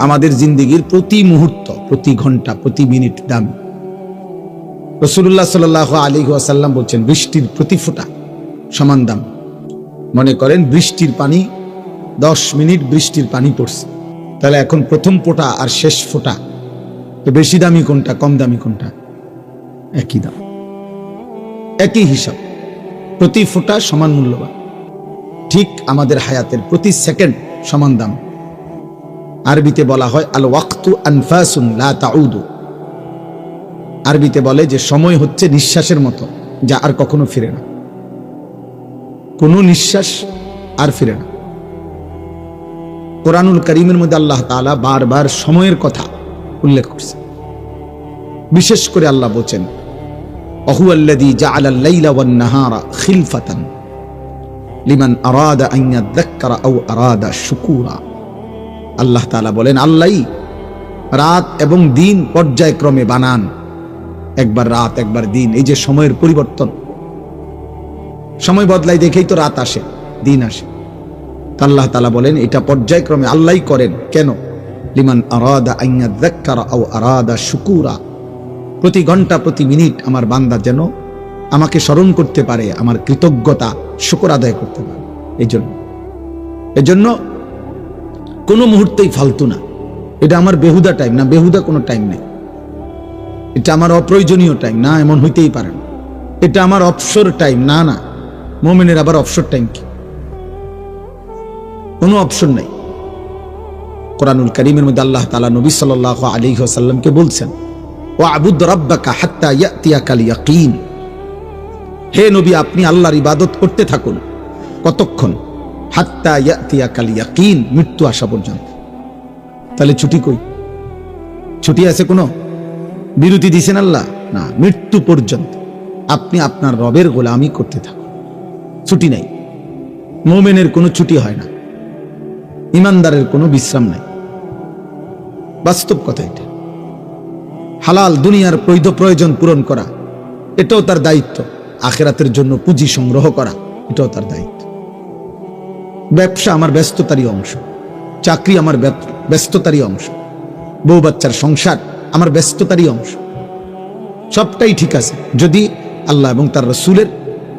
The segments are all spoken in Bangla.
আমাদের জিন্দেগির প্রতি মুহূর্ত, প্রতি ঘন্টা, প্রতি মিনিট দামি। রাসূলুল্লাহ সাল্লাল্লাহু আলাইহি ওয়াসাল্লাম বলছেন, বৃষ্টির প্রতি ফোঁটা সমান দাম। মনে করেন বৃষ্টির পানি, 10 মিনিট বৃষ্টির পানি পড়ছে, তাহলে এখন প্রথম ফোঁটা আর শেষ ফোঁটা তো বেশি দামি কোনটা, কম দামি কোনটা? একই দাম, একই হিসাব, প্রতি ফোঁটা সমান মূল্যবান। ঠিক আমাদের হায়াতের প্রতি সেকেন্ড সমান দাম। আরবিতে বলা হয় আল ওয়াক্তু আনফাসুন লা তাউদু। আরবিতে বলে যে সময় হচ্ছে নিঃশ্বাসের মতো, যা আর কখনো ফিরে না। কোনো নিঃশ্বাস আর ফিরে না। কোরআনুল কারীমের মধ্যে আল্লাহ তাআলা বারবার সময়ের কথা উল্লেখ করছেন। বিশেষ করে আল্লাহ বলেন, ওয়াহুয়াল্লাযী জাআলাল লাইলা ওয়ান নাহারা খিলফাতান লিমান আরাদা আন ইয়াযাক্কারা আও আরাদা শুকুরা। আল্লাহ তাআলা বলেন, আল্লাহই রাত এবং দিন পর্যায়ক্রমে বানান। একবার রাত, একবার দিন, এই যে সময়ের পরিবর্তন, সময় বদলাই দেখেই তো রাত আসে, দিন আসে। আল্লাহ তাআলা বলেন এটা পর্যায়ক্রমে আল্লাহই করেন। কেন? লিমান আরাদা আন ইয়াযাক্কারা আও আরাদা শুকুরা। প্রতি ঘন্টা, প্রতি মিনিট আমার বান্দা যেন আমাকে স্মরণ করতে পারে, আমার কৃতজ্ঞতা, শুকর আদায় করতে পারে। এজন্য কোনো মুহূর্তেই ফালতু না। এটা আমার বেহুদা টাইম না, বেহুদা কোনো টাইম নেই। এটা আমার অপ্রয়োজনীয় টাইম না, এমন হইতেই পারে না। এটা আমার অবসর টাইম না, না। মুমিনের আবার অবসর টাইম কি? কোনো অপশন নাই। কোরআনুল কারীমের মধ্যে আল্লাহ তাআলা নবী সাল্লাল্লাহু আলাইহি ওয়াসাল্লামকে বলছেন, ওয়াবুদ রাব্বাকা হাত্তা ইয়াতিয়াকাল ইয়াকিন। হে নবী, আপনি আল্লাহর ইবাদত করতে থাকুন। কতক্ষণ? হাত্তা ইয়াতিয়াকাল ইয়াকিন, মৃত্যু আসা পর্যন্ত। তাহলে ছুটি কই? ছুটি আছে কোনো? বিরতি দিয়েছেন আল্লাহ? না, মৃত্যু পর্যন্ত আপনি আপনার রবের গোলামি করতে থাকুন, ছুটি নাই। মুমিনের কোনো ছুটি হয় না, ইমানদারের কোনো বিশ্রাম নাই। বাস্তব কথা এটা। হালাল দুনিয়ার প্রয়োজন পূরণ করা, এটাও তার দায়িত্ব। আখিরাতের জন্য পুঁজি সংগ্রহ করা, এটাও তার দায়িত্ব। ব্যবসা আমার ব্যস্ততারই অংশ, চাকরি আমার ব্যস্ততারই অংশ, বউ বাচ্চার সংসার আমার ব্যস্ততারই অংশ। সবটাই ঠিক আছে যদি আল্লাহ এবং তার রাসূলের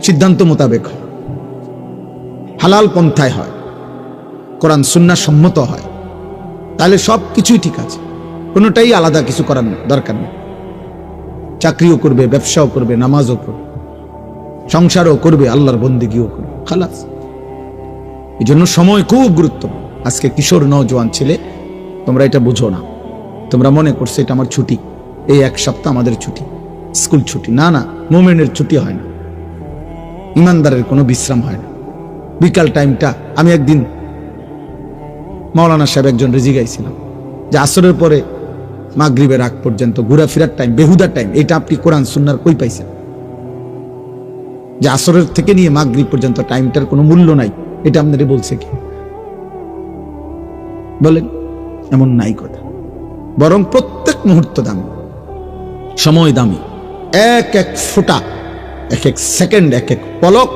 সিদ্ধান্ত মোতাবেক হয়, হালাল পন্থায় হয়, কোরআন সুন্নাহ সম্মত হয়, তাহলে সব কিছুই ঠিক আছে। কোনোটাই আলাদা কিছু করার দরকার নেই। চাকরিও করবে, ব্যবসাও করবে, নামাজও করবে, সংসারও করবে, আল্লাহর বন্দেগীও করবে, খালাস। এই জন্য সময় খুব গুরুত্বপূর্ণ। আজকে কিশোর নওজোয়ান ছেলে, তোমরা এটা বুঝো না। তোমরা মনে করছো এটা আমার ছুটি, এই 1 সপ্তাহ আমাদের ছুটি, স্কুল ছুটি। না, না, মুমিনের ছুটি হয় না, ইমানদারের কোনো বিশ্রাম হয় না। বিকাল টাইমটা, আমি একদিন মাওলানা সাহেব একজন রেজি গাইছিলাম যে আসরের পরে মাগরিবের আগ পর্যন্ত ঘোরাফেরার টাইম, বেহুদার টাইম। এটা আপনি কোরআন সুন্নাহর কই পাইছেন? যে আসরের থেকে নিয়ে মাগরিব পর্যন্ত টাইমটার কোনো মূল্য নাই, এটা আপনাদের বলছে কি? বলেন, এমন নাই কথা। বরং প্রত্যেক মুহূর্ত দামি, সময় দামি। এক এক ফোঁটা, এক এক সেকেন্ড, এক এক পলক।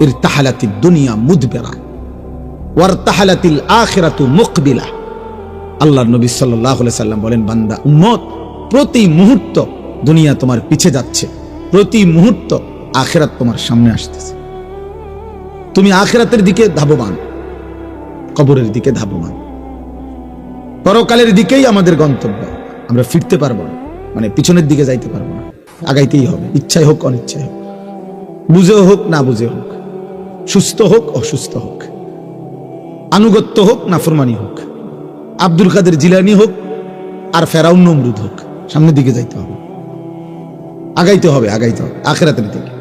ইরতাহালাতিদ দুনিয়া মুদবিরা ওয়ারতাহালাতিল আখিরাতু মুকবিলা। আল্লাহর নবী সাল্লাল্লাহু আলাইহি সাল্লাম বলেন, বান্দা, উম্মত, প্রতি মুহূর্ত দুনিয়া তোমার পিছে যাচ্ছে, প্রতি মুহূর্ত আখিরাত তোমার সামনে আসতেছে। তুমি আখিরাতের দিকে ধাবমান, কবরের দিকে ধাবমান। পরকালের দিকেই আমাদের গন্তব্য। আমরা ফিরতে পারবো না, মানে পিছনের দিকে যাইতে পারবো না, আগাইতেই হবে, ইচ্ছাই হোক অনিচ্ছাই হোক, বুঝেও হোক না বুঝে হোক, সুস্থ হোক অসুস্থ হোক, আনুগত্য হোক নাফরমানি হোক, আব্দুল কাদের জিলানী হোক আর ফেরাউন নমরুদ হোক, সামনের দিকে যাইতে হবে, আগাইতে হবে, আগাইতে হবে আখিরাতের দিকে।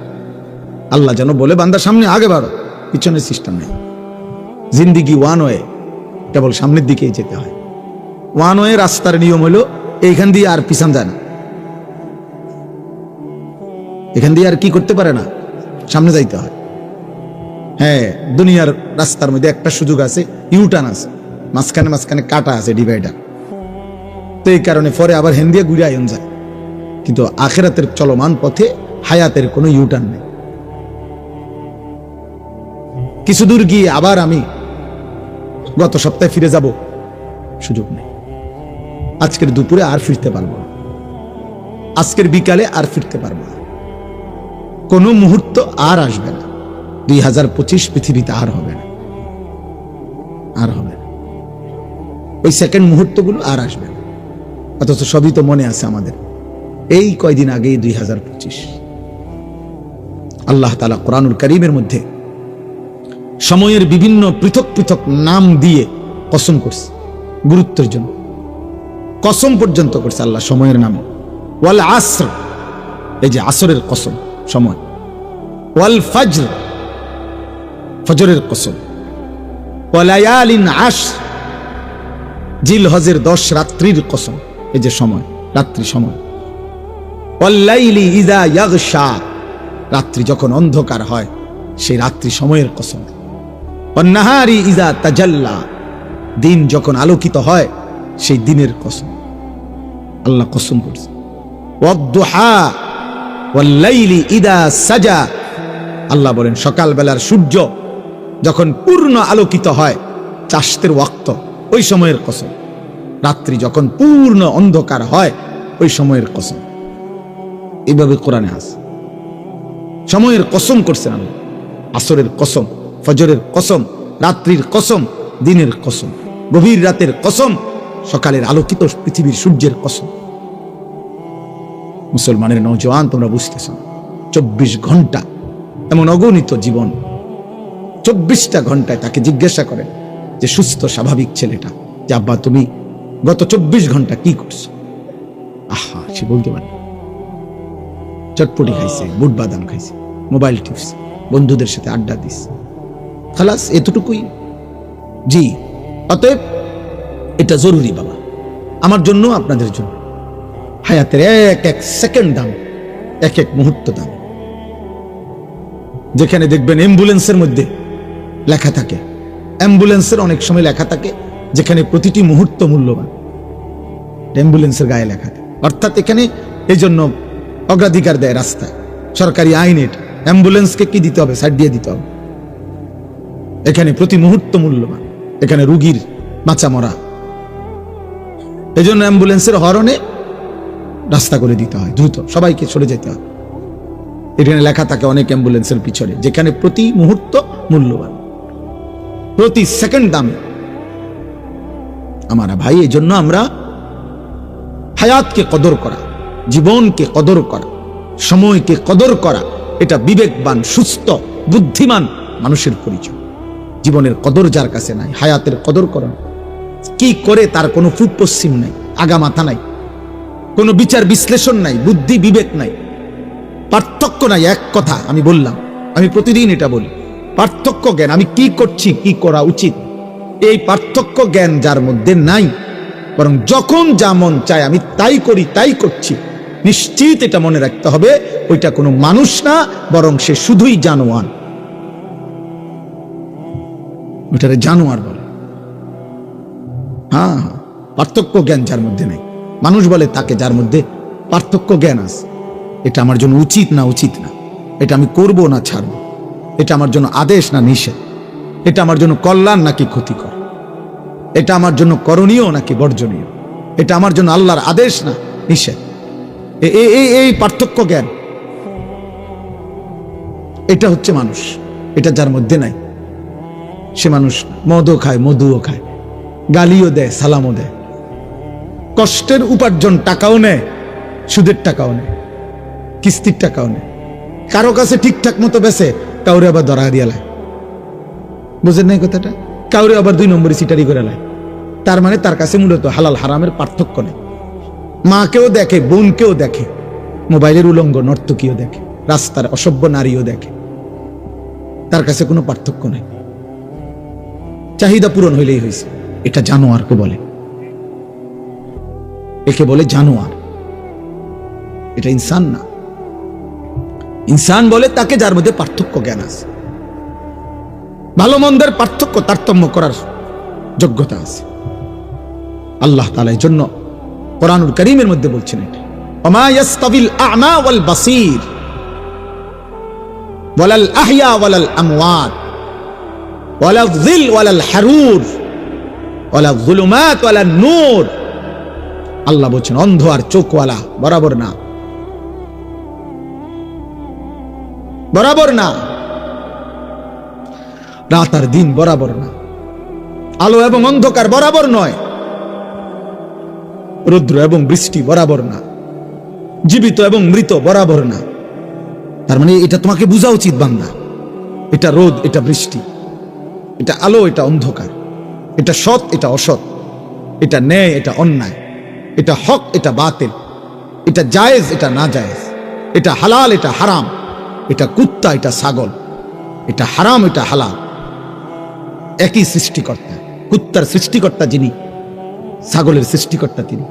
আল্লাহ যেন বলে, বান্দা সামনে আগে বাড়ো, পিছনের সিস্টেম নেই। জিন্দিগি ওয়ান ওয়ে, কেবল সামনের দিকেই যেতে হয়। ওয়ান ওয়ে রাস্তার নিয়ম হলো এইখান দিয়ে আর পিছন যায় না, এখান দিয়ে আর কি করতে পারে না, সামনে যাইতে হয়। হ্যাঁ, দুনিয়ার রাস্তার মধ্যে একটা সুযোগ আছে, ইউটার্ন আছে, মাঝখানে মাঝখানে কাটা আছে, ডিভাইডার। তো এই কারণে পরে আবার হেন দিয়ে ঘুরে আয়ন যায়। কিন্তু আখিরাতের চলমান পথে হায়াতের কোনো ইউটার্ন নেই। কিছু দূর গিয়ে আবার আমি গত সপ্তাহে ফিরে যাব, সুযোগ নেই। আজকের দুপুরে আর ফিরতে পারবো না, আজকের বিকালে আর ফিরতে পারবো না, কোনো মুহূর্ত আর আসবে না। 2025 পৃথিবীতে আর হবে না, আর হবে না। ওই সেকেন্ড মুহূর্তগুলো আর আসবে না। অথচ সবই তো মনে আছে আমাদের। এই কয়দিন আগেই 2025। আল্লাহ তাআলা কোরআনুল কারীমের মধ্যে সময়ের বিভিন্ন পৃথক পৃথক নাম দিয়ে কসম করছে, গুরুত্বের জন্য কসম পর্যন্ত করছে আল্লাহ সময়ের নামে। ওয়াল আসর, এই যে আসরের কসম, সময়। ওয়াল ফজর, ফজরের কসম। ওয়ালায়ালিন আশর, জিলহজের 10 রাত্রির কসম, এই যে সময়, রাত্রি সময়। ওয়াল্লাইলি ইযা ইয়াগশা, রাত্রি যখন অন্ধকার হয় সেই রাত্রি সময়ের কসম। ওয়ান্নাহারি ইযা তাজাল্লা, দিন যখন আলোকিত হয় সেই দিনের কসম আল্লাহ কসম করছে। ওয়াদ-দুহা ওয়াল-লাইলি ইযা সাজা, আল্লাহ বলেন সকালবেলার সূর্য যখন পূর্ণ আলোকিত হয়, চাশতের ওয়াক্ত, ওই সময়ের কসম। রাত্রি যখন পূর্ণ অন্ধকার হয় ওই সময়ের কসম। এইভাবে কোরআনে আছে, সময়ের কসম করছেন আল্লাহ। আসরের কসম, ফজরের কসম, রাত্রির কসম, দিনের কসম, গভীর রাতের কসম, সকালের আলোকিত পৃথিবীর সূর্যের কসম। মুসলমানের নওজোয়ান, তোমরা বুঝতেছ, 24 ঘন্টা এমন অগণিত জীবন। 24টা ঘন্টায় তাকে জিজ্ঞাসা করেন যে সুস্থ স্বাভাবিক ছেলেটা, যে আব্বা তুমি গত 24 ঘন্টা কি করছো? আহা, সে বলতে পারে চটপটি খাইছে, বুট বাদাম খাইছে, মোবাইল টিপছে, বন্ধুদের সাথে আড্ডা দিছে, খালাস, এতটুকুই। জি, অতএব এটা জরুরি বাবা, আমার জন্য, আপনাদের জন্য। হায়াতের এক এক সেকেন্ড দাম, এক এক মুহূর্ত দাম। যেখানে দেখবেন অ্যাম্বুলেন্সের মধ্যে লেখা থাকে, অ্যাম্বুলেন্সের অনেক সময় লেখা থাকে যেখানে প্রতিটি মুহূর্ত মূল্যবান, অ্যাম্বুলেন্সের গায়ে লেখা থাকে। অর্থাৎ এখানে এই জন্য অগ্রাধিকার দেয় রাস্তায়, সরকারি আইন এটা। অ্যাম্বুলেন্সকে কি দিতে হবে? সাইড দিয়ে দিতে হবে। এখানে প্রতি মুহূর্ত মূল্যবান, এখানে রুগীর বাঁচা মরা। এই জন্য অ্যাম্বুলেন্সের হরনে রাস্তা করে দিতে হয়, দ্রুত সবাইকে সরে যেতে হয়। এখানে লেখা থাকে অনেক অ্যাম্বুলেন্সের পিছনে, যেখানে প্রতি মুহূর্ত মূল্যবান, প্রতি সেকেন্ড দামি। আমার ভাই, এই জন্য আমরা হায়াতকে কদর করা, জীবনকে কদর করা, সময়কে কদর করা, এটা বিবেকবান, সুস্থ, বুদ্ধিমান মানুষের পরিচয়। জীবনের কদর যার কাছে নাই, হায়াতের কদর করেন, কি করে তার কোনো ফুট পশ্চিম নাই, আগা মাথা নাই, কোনো বিচার বিশ্লেষণ নাই, বুদ্ধি বিবেক নাই, পার্থক্য নাই। এক কথা আমি বললাম, আমি প্রতিদিন এটা বলি, পার্থক্য জ্ঞান, আমি কি করছি, কি করা উচিত, এই পার্থক্য জ্ঞান যার মধ্যে নাই, বরং যখন যা মন চায় আমি তাই করি, তাই করছি, নিশ্চিত এটা মনে রাখতে হবে ওইটা কোনো মানুষ না, বরং সে শুধুই জানোয়ার। ওইটারে জানোয়ার বলে। হ্যাঁ, পার্থক্য জ্ঞান যার মধ্যে নেই, মানুষ বলে তাকে যার মধ্যে পার্থক্য জ্ঞান আছে। এটা আমার জন্য উচিত না উচিত না, এটা আমি করব না ছাড়ব, এটা আমার জন্য আদেশ না নিষেধ, এটা আমার জন্য কল্যাণ নাকি ক্ষতিকর, এটা আমার জন্য করণীয় নাকি বর্জনীয়, এটা আমার জন্য আল্লাহর আদেশ না নিষেধ। এই পার্থক্য জ্ঞান, এটা হচ্ছে মানুষ। এটা যার মধ্যে নাই, সে মানুষ মদও খায়, মধুও খায়, গালিও দেয়, সালামও দেয়, কষ্টের উপার্জন টাকাও নেয়, সুদের টাকাও নেয়, কিস্তির টাকাও নেয়, কারো কাছে ঠিকঠাক মতো বেছে, কাউরে আবার ধরা দিয়া লায়। বুঝেন নাই কথাটা? কাউরে আবার 2 নম্বরে সিটারি করে লায়। তার মানে তার কাছে মূলত হালাল হারামের পার্থক্য নেই। মাকেও দেখে, বোনকেও দেখে, মোবাইলের উলঙ্গ নর্তকীও দেখে, রাস্তার অসভ্য নারীও দেখে, তার কাছে কোনো পার্থক্য নেই। চাহিদা পূরণ হইলেই হয়েছে। এটা জানোয়ারকে বলে, একে বলে জানোয়ার। এটা ইনসান না। ইনসান বলে তাকে যার মধ্যে পার্থক্য জ্ঞান আছে, ভালো মন্দের পার্থক্য তারতম্য করার যোগ্যতা আছে। আল্লাহ তাআলা এর জন্য কোরআনুল কারীমের মধ্যে বলছেন, এটা ওমা ইয়াস্তাবিল আ'মা ওয়াল বাসীর ওয়ালাল আহইয়া ওয়ালাল আমওয়াত ওয়ালাল যিল ওয়ালাল হারুর ওয়ালা যুলুমাত ওয়ালা নূর। আল্লাহ বলছেন অন্ধ আর চোখওয়ালা বরাবর না, বরাবর না। রাত আর দিন বরাবর না, আলো এবং অন্ধকার বরাবর নয়, রৌদ্র এবং বৃষ্টি বরাবর না, জীবিত এবং মৃত বরাবর না। তার মানে এটা তোমাকে বোঝা উচিত বান্দা, এটা রোদ, এটা বৃষ্টি, এটা আলো, এটা অন্ধকার, এটা সৎ, এটা অসৎ, এটা ন্যায়, এটা অন্যায়, এটা হক, এটা বাতিল, এটা জায়েজ, এটা না জায়েজ, এটা হালাল, এটা হারাম, এটা কুত্তা, এটা ছাগল, এটা হারাম, এটা হালাল। একই সৃষ্টিকর্তা। কুত্তার সৃষ্টিকর্তা যিনি, ছাগলের সৃষ্টিকর্তা তিনি।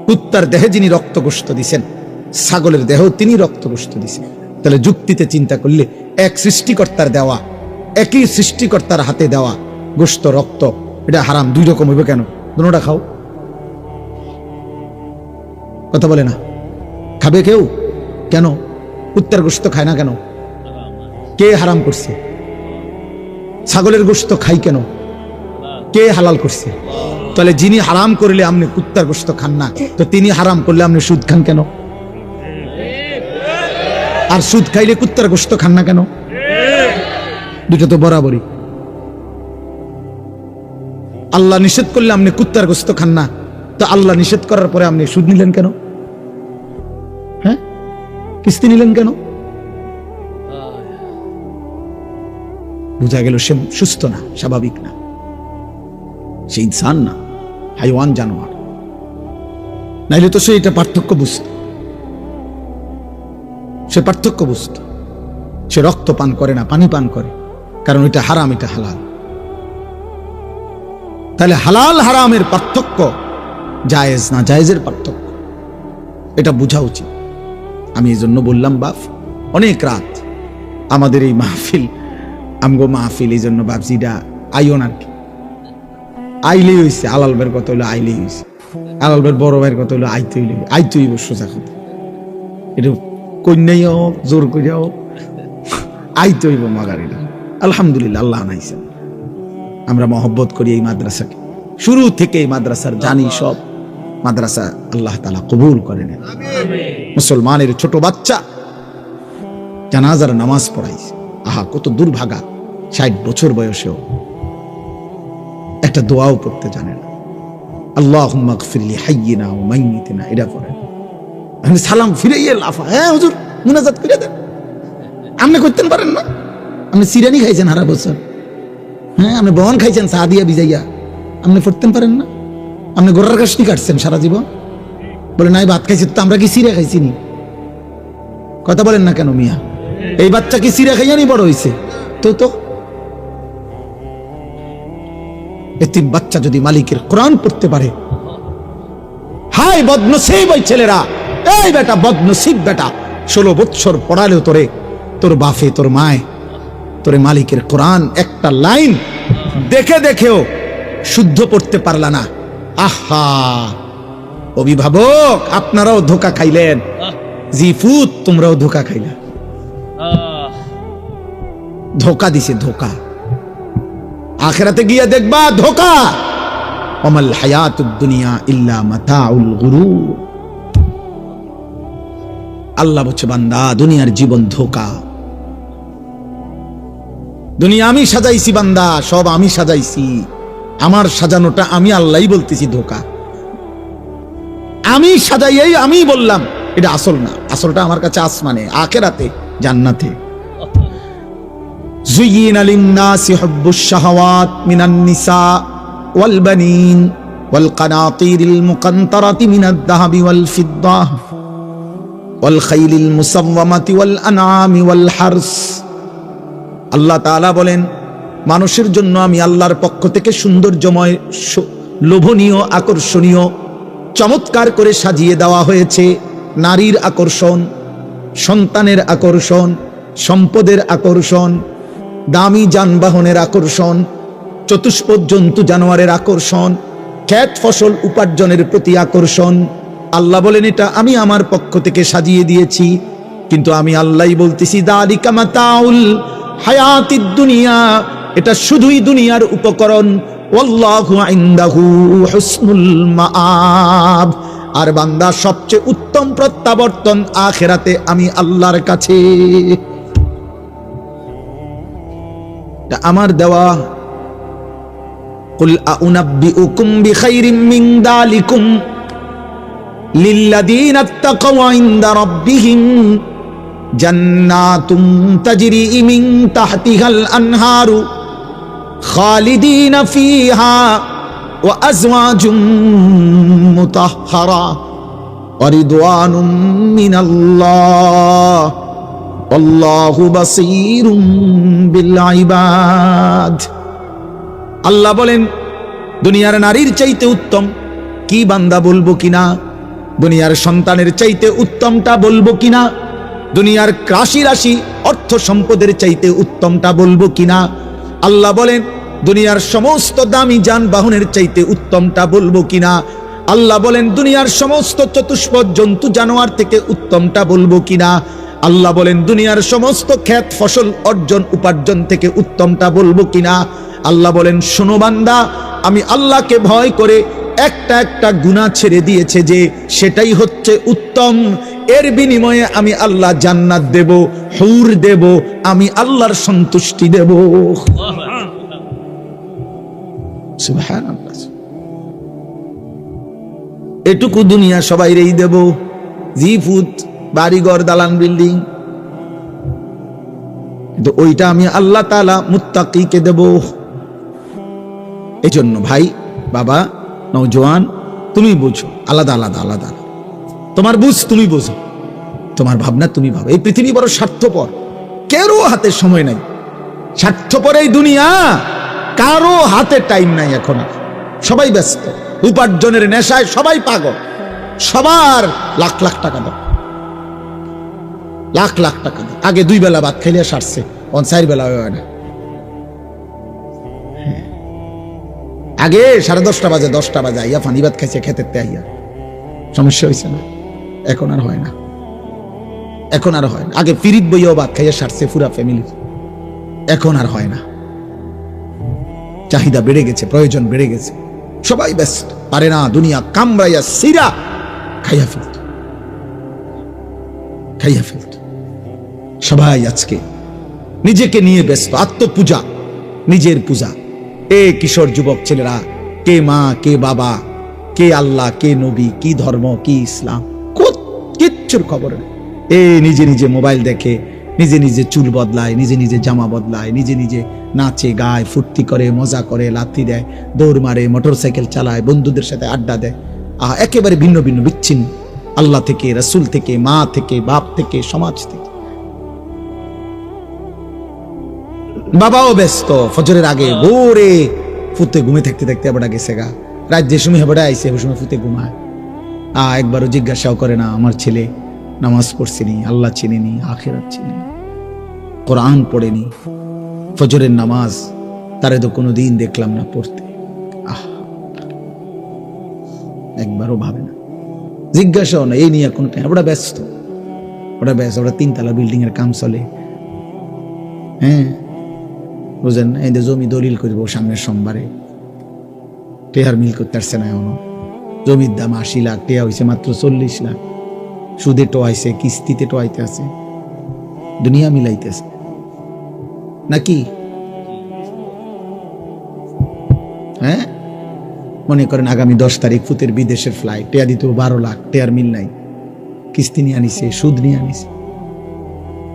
কুত্তার দেহে যিনি রক্তগোশত দিছেন, ছাগলের দেহ তিনি রক্তগোশত দিছেন। তাহলে যুক্তিতে চিন্তা করলে এক সৃষ্টিকর্তার দেওয়া, একই সৃষ্টিকর্তার হাতে দেওয়া গোশত, রক্ত, এটা হারাম দুই রকম হইবে কেন? দুটোটা খাও, কথা বলে না, খাবে কেউ? কেন কুত্তার গোশত খায় না কেন? কে হারাম করছে? ছাগলের গোশত খাই কেন? কে হালাল করছে? তাহলে যিনি হারাম করলে আপনি কুত্তার গোশত খান না, তো তিনি হারাম করলে আপনি সুদ খান কেন? আর সুদ খাইলে কুত্তার গোশত খান না কেন? দুটো তো বরাবরই। আল্লাহ নিষেধ করলে আপনি কুত্তার গোশত খান না, তো আল্লাহ নিষেধ করার পরে আপনি সুদ নিলেন কেন? হ্যাঁ, কিস্তি নিলেন কেন? বুঝা গেল সে সুস্থ না, স্বাভাবিক না, সে ইনসান না, হাইওয়ান, জানোয়ার। নাইলে তো সে এটা পার্থক্য বুঝত, সে পার্থক্য বুঝত। সে রক্ত পান করে না, পানি পান করে, কারণ এটা হারাম, এটা হালাল। তাহলে হালাল হারামের পার্থক্য, জায়েজ না জায়েজের পার্থক্য, এটা বোঝা উচিত। আমি এই জন্য বললাম বাপ, অনেক রাত আমাদের এই মাহফিল, আমগো মাহফিল, এই জন্য বাপজিটা আইও না, আর কি আইলেই হয়েছে। আলাল ভাইয়ের কথা হইলো আইলেই হয়েছে, আলাল ভাইয়ের বড় ভাইয়ের কথা হইলো আইতেই সোজা কথা। এটা কন্যাই হোক, জোর করিয়া হোক, আইতে হইব মাগারিটা। আলহামদুলিল্লাহ, আল্লাহ আনাইছেন। আমরা মহব্বত করি এই মাদ্রাসাকে, শুরু থেকে এই মাদ্রাসার জানি সব। মাদ্রাসা আল্লাহ তাআলা কবুল করেন। মুসলমানের ছোট বাচ্চা জানাজার নামাজ পড়াইছে। আহা, কত দুর্ভাগা, 60 বছর বয়সেও একটা দোয়াও পড়তে জানে না। আল্লাহুম্মা গফিরলি হাইয়িনা ওয়া মাইয়িতিনা, এটা পড়ে। আমি সালাম ফিরাইয়ে লাফা, হ্যাঁ হুজুর মুনাজাত করে দেন। আপনি করতেন পারেন না? আপনি সিরানি খাইছেন হারা বছর, হ্যাঁ আপনি বহন খাইছেন চা দিয়া ভিজাইয়া, আপনি পড়তেন পারেন না? আপনি গোড়ার কাশনি কাটছেন সারা জীবন, বলে নাই ভাত খাইছি, তো আমরা কি সিরা খাইছি নি? কথা বলেন না কেন মিয়া? এই বাচ্চা কি সিরা খাইয়া নি বড় হইছে? তো এতিম বাচ্চা যদি মালিকের কোরআন পড়তে পারে, হাই বদনসিব ওই ছেলেরা। এই বেটা বদনসিব বেটা, 16 বছর পড়ালেও তোরে, তোর বাপে, তোর মায়, তোরে মালিকের কোরআন একটা লাইন দেখে দেখেও শুদ্ধ পড়তে পারলা না। আহা, অভিভাবক আপনারাও ধোকা খাইলেন, জিফুত তোমরাও ধোকা খাইলা। ধোকা দিছে, ধোকা। আখিরাতে গিয়া দেখবা ধোকা। ওমাল হায়াতুদ দুনিয়া ইল্লা মাতাউল গুরুর। আল্লাহ বলছে বান্দা, দুনিয়ার জীবন ধোকা। দুনিয়া আমি সাজাইছি বান্দা, সব আমি সাজাইছি। আমার সাজানোটা আমি আল্লাহই বলতেছি ধোকা। আমি সাজাইয়াই আমি বললাম এটা আসল না। আসলটা আমার কাছে আসমানে, আখিরাতে, জান্নাতে। زين للناس حب الشهوات من النساء والبنين والقناطير المقنطرة من الذهب والفضة والخيل المسومة والأنعام والحرث। আল্লাহ তাআলা বলেন, মানুষের জন্য আমি আল্লাহর পক্ষ থেকে সৌন্দর্যময়, লোভনীয়, আকর্ষণীয়, চমৎকার করে সাজিয়ে দেওয়া হয়েছে নারীর আকর্ষণ, সন্তানের আকর্ষণ, সম্পদের আকর্ষণ, দামি যানবাহনের আকর্ষণ, চতুষ্পদ জন্তু জানোয়ারের আকর্ষণ, ক্ষেত ফসল উপার্জনের প্রতি আকর্ষণ। আল্লাহ বলেন এটা আমি আমার পক্ষ থেকে সাজিয়ে দিয়েছি। কিন্তু আমি আল্লাহই বলতেছি যালিকা মাতাউল হায়াতিদ দুনিয়া, এটা শুধুই দুনিয়ার উপকরণ। ওয়াল্লাহু ইনদাহু হুসনুল মাআব, আর বান্দা সবচেয়ে উত্তম প্রত্যাবর্তন আখিরাতে আমি আল্লাহর কাছে। এটা আমার দেওয়া। কুল আউনাব্বিউকুম বিখাইরিম মিন যালিকুম লিল্লাযীনা ইত্তাকাউ ইনদা রাব্বিহিম জান্নাতুন তাজরি মিন তাহতিহাল আনহারু খালিদিনা ফিহা ওয়া আজওয়াজুম মুতাহহারা ওয়া রিদওয়ানুম মিনাল্লাহ আল্লাহু বাসীরুম বিল ইবাদ। আল্লাহ বলেন দুনিয়ার নারীর চাইতে উত্তম কি বান্দা বলবো কিনা, দুনিয়ার সন্তানের চাইতে উত্তমটা বলবো কিনা, দুনিয়ার রাশি রাশি অর্থ সম্পদের চাইতে উত্তমটা বলবো কিনা। আল্লাহ বলেন দুনিয়ার সমস্ত দামি যানবাহনের চাইতে উত্তমটা বলবো কিনা। আল্লাহ বলেন দুনিয়ার সমস্ত চতুষ্পদ জন্তু জানোয়ার থেকে উত্তমটা বলবো কিনা। আল্লাহ বলেন দুনিয়ার সমস্ত ক্ষেত ফসল অর্জন উপার্জন থেকে উত্তমটা বলবো কিনা। আল্লাহ বলেন শোনো বান্দা, আমি আল্লাহকে ভয় করে একটা একটা গুনাহ ছেড়ে দিয়েছে যে সেটাই হচ্ছে উত্তম। এর বিনিময়ে আমি আল্লাহ জান্নাত দেব, হুর দেব, আমি আল্লাহর সন্তুষ্টি দেব। সুবহানাল্লাহ। এটুকু দুনিয়া সবাইরেই দেব, জিফুত বাড়িঘর দালান বিল্ডিং, কিন্তু ওইটা আমি আল্লাহ তাআলা মুত্তাকিকে দেব। এই জন্য ভাই, বাবা, নওজোয়ান, তুমি বুঝো, আলাদা আলাদা আলাদা, তোমার বুঝ তুমি বোঝো, তোমার ভাবনা তুমি ভাবো। এই পৃথিবী বড় স্বার্থপর, কারো হাতে সময় নাই। স্বার্থপর এই দুনিয়া, কারো হাতে টাইম নাই এখন। সবাই ব্যস্ত, উপার্জনের নেশায় সবাই পাগল, সবার লাখ লাখ টাকা দাও, লাখ লাখ টাকা দাও। আগে 2 বেলা ভাত খাইলে সারছে, 4 বেলা হয় না। আগে 10:30 বাজে, 10টা বাজে আইয়া পানি ভাত খাইছে খেতের তে আইয়া, সমস্যা হয়েছে না। এখন আর হয় না, এখন আর হয় না। আগে পিরিত বইয়াও ভাত খাইয়া সারছে পুরা ফ্যামিলি, এখন আর হয় না। চাহিদা বেড়ে গেছে, প্রয়োজন বেড়ে গেছে, সবাই ব্যস্ত, পারে না। দুনিয়া কামড়াইয়া সিরা খাইয়া ফেলত, খাইয়া ফেলত। সবাই আজকে নিজেকে নিয়ে ব্যস্ত, আত্মপূজা, নিজের পূজা। এ কিশোর যুবক ছেলেরা, কে মা, কে বাবা, কে আল্লাহ, কে নবী, কি ধর্ম, কি ইসলাম, কিচ্ছুর খবর নেই। এ নিজে নিজে মোবাইল দেখে, নিজে নিজে চুল বদলায়, নিজে নিজে জামা বদলায়, নিজে নিজে নাচে গায়, ফুর্তি করে, মজা করে, লাথি দেয়, দৌড় মারে, মোটরসাইকেল চালায়, বন্ধুদের সাথে আড্ডা দেয়। একেবারে ভিন্ন ভিন্ন, বিচ্ছিন্ন আল্লাহ থেকে, রাসূল থেকে, মা থেকে, বাপ থেকে, সমাজ থেকে। বাবাও ব্যস্ত, ফজরের আগে ভোরে ফুতে ঘুমে থাকতে থাকতে আবার গেছে গা, রাত যে সময় হেবড়া আইসে ওই সময় ফুতে ঘুমায়। একবারও জিজ্ঞাসাও করে না আমার ছেলে নামাজ পড়ছেনি, আল্লাহ চিনেনি, আখিরাত চিনেনি, কোরআন পড়েনি, ফজরের নামাজ তারে তো কোনোদিন দেখলাম না পড়তে। একবারও ভাবে না, জিজ্ঞাসাও না, এই নিয়ে কোনো ওরা ব্যস্ত, ওরা ব্যস্ত। ওরা 3 তলা বিল্ডিং এর কাম চলে, হ্যাঁ বুঝেন না। এই যে জমি দলিল করবো সামনের সোমবারে, টেহার মিল করতে পারছে না এখনো। জমির দাম 80 লাখ, টেহা হয়েছে মাত্র 40 লাখ। সুদে টোয়াইছে, কিস্তিতে টোয়াইতে আছে, দুনিয়া মিলাইতেছে নাকি? হ্যাঁ, মনে করেন আগামী 10 তারিখ ফুতের বিদেশের ফ্লাইট, টেয়া দিতে 12 লাখ, টেয়ার মিল নাই, কিস্তি নিয়ে আনিছে, সুদ নিয়ে আনিছে,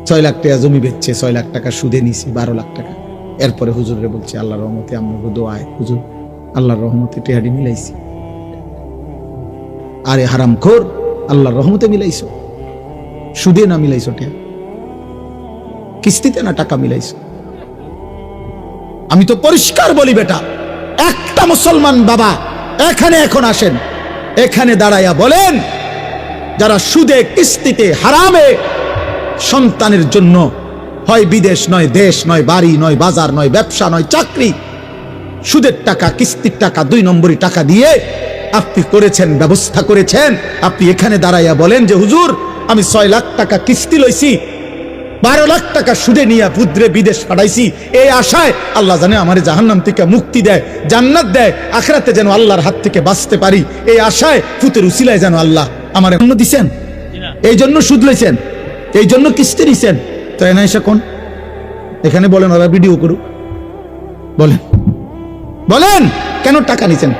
6 লাখ টাকা জমি বেচছে, 6 লাখ টাকা সুদে নিছে, 12 লাখ টাকা। এরপরে হুজুরে বলছে আল্লাহর রহমতে আমরা দোয়ায় হুজুর আল্লাহর রহমতে টেহাডি মিলাইছি। আরে হারামখোর, আল্লাহর রহমতে মিলাইছো, সুদে না মিলাইছো, টেহা কিস্তিতে না টাকা মিলাইছো। আমি তো পরিষ্কার বলি বেটা, একটা মুসলমান বাবা এখানে এখন আসেন, এখানে দাঁড়াইয়া বলেন যারা সুদে, কিস্তিতে, হারামে সন্তানের জন্য হয় বিদেশ নয়, দেশ নয়, বাড়ি নয়, বাজার নয়, ব্যবসা নয়, চাকরি, সুদের টাকা, কিস্তির টাকা, 2 নম্বরই টাকা দিয়ে আপনি করেছেন, ব্যবস্থা করেছেন, আপনি এখানে দাঁড়াইয়া বলেন যে হুজুর আমি 6 লাখ টাকা কিস্তি লইছি, 12 লাখ টাকা সুদে নিয়ে পুত্রে বিদেশ পাঠাইছি এই আশায় আল্লাহ জানে আমার জাহান্নাম থেকে মুক্তি দেয়, জান্নাত দেয়, আখিরাতে যেন আল্লাহর হাত থেকে বাঁচতে পারি এই আশায় পুতের উসিলায় যেন আল্লাহ আমার অন্য দিছেন, এই জন্য সুদ লইছেন, এই জন্য কিস্তি দিছেন। তো এনা এসে কোন এখানে বলেন, ওরা ভিডিও করুক, বলেন বলেন কেন টাকা নিছেন?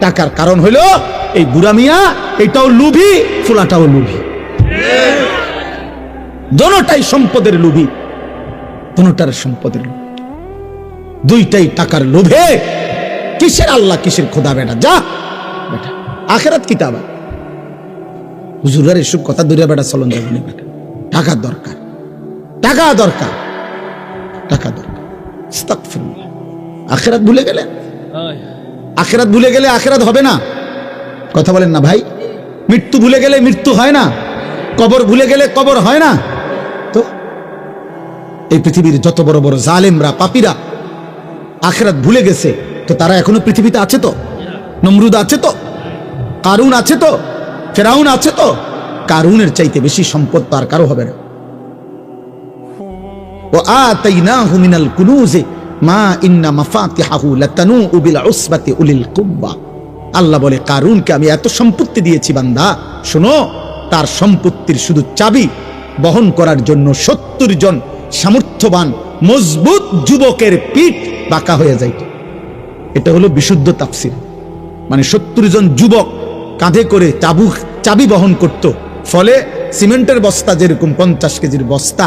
টাকার কারণ হইলো এই বুড়া মিয়া এটাও লুভি, ফুলাটাও লুভি, দোনোটাই সম্পদের লোভী, দোনোটার সম্পদের লোভ, দুইটাই টাকার লোভে। কিসের আল্লাহ কিসের খোদা বেটা, যা বেটা আখিরাত কিতাব। হুজুরের এসব কথা দূরে বেটা চলন যাবে না বেটা, টাকা দরকার, টাকা দরকার, টাকা দরকার। আস্তাগফিরুল্লাহ। আখিরাত ভুলে গেলে, আখিরাত ভুলে গেলে আখিরাত হবে না। কথা বলেন না ভাই? মৃত্যু ভুলে গেলে মৃত্যু হয় না, কবর ভুলে গেলে কবর হয় না। তো এই পৃথিবীর যত বড় বড় জালেমরা, পাপীরা আখিরাত ভুলে গেছে, তো তারা এখনো পৃথিবীতে আছে তো? নমরুদ আছে তো, কারুন আছে তো, ফেরাউন আছে তো। কারুনের চাইতে বেশি সম্পদ তো আর কারো হবে না। ওয়া আতাইনাহু মিনাল কুনুজি মা ইন্না মাফাতিহাহু লাতানূউ বিল উসবাতি উলিল কুব্বা। আল্লাহ বলে কারুনকে আমি এত সম্পত্তি দিয়েছি বান্দা, শোনো, তার সম্পত্তির শুধু চাবি বহন করার জন্য 70 জন সামর্থ্যবান মজবুত যুবকের পিঠ বাঁকা হয়ে যাইত। এটা হলো বিশুদ্ধ তাফসীর। মানে 70 জন যুবক কাঁধে করে চাবি বহন করত। ফলে সিমেন্টের বস্তা যেরকম 50 কেজির বস্তা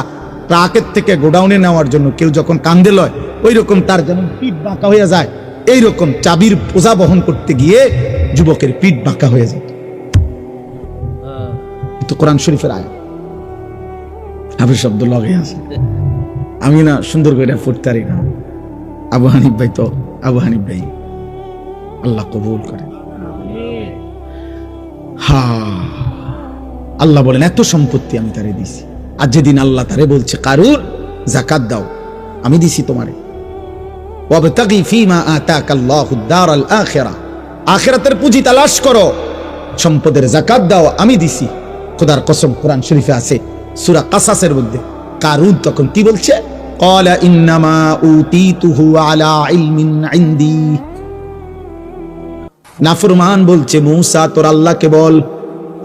ট্রাকের থেকে গোডাউনে নেওয়ার জন্য কেউ যখন কান্দে লয়, ওই রকম তার যেমন পিঠ বাঁকা হয়ে যায়, এইরকম চাবির বোঝা বহন করতে গিয়ে যুবকের পিঠ বাঁকা হয়ে যায়। তো কোরআন শরীফের আয়াত, আবু শব্দ লগে আছে, আমি না সুন্দর করে পড়তে পারি না। আবু হানিফ ভাই তো আবু হানিফ ভাই, আল্লাহ কবুল করে। আল্লাহ বলেন এত সম্পত্তি আমি তারে দিছি। আর যেদিন আল্লাহ তারে বলছে কারুন যাকাত দাও, আমি দিছি তোমারে, ওয়াবতাগি ফীমা আতাকাল্লাহুদ দারাল আখিরা, আখিরাতের পুঁজি তালাশ করো, সম্পদের যাকাত দাও, আমি দিছি। খোদার কসম কোরআন শরীফে আছে সূরা কাসাসের মধ্যে। কারুন তখন কি বলছে? ক্বালা ইন্নামা উতীতুহু আলা ইলমিন ইনদি। নাফরমান বলছে, মূসা তোর আল্লাহকে বল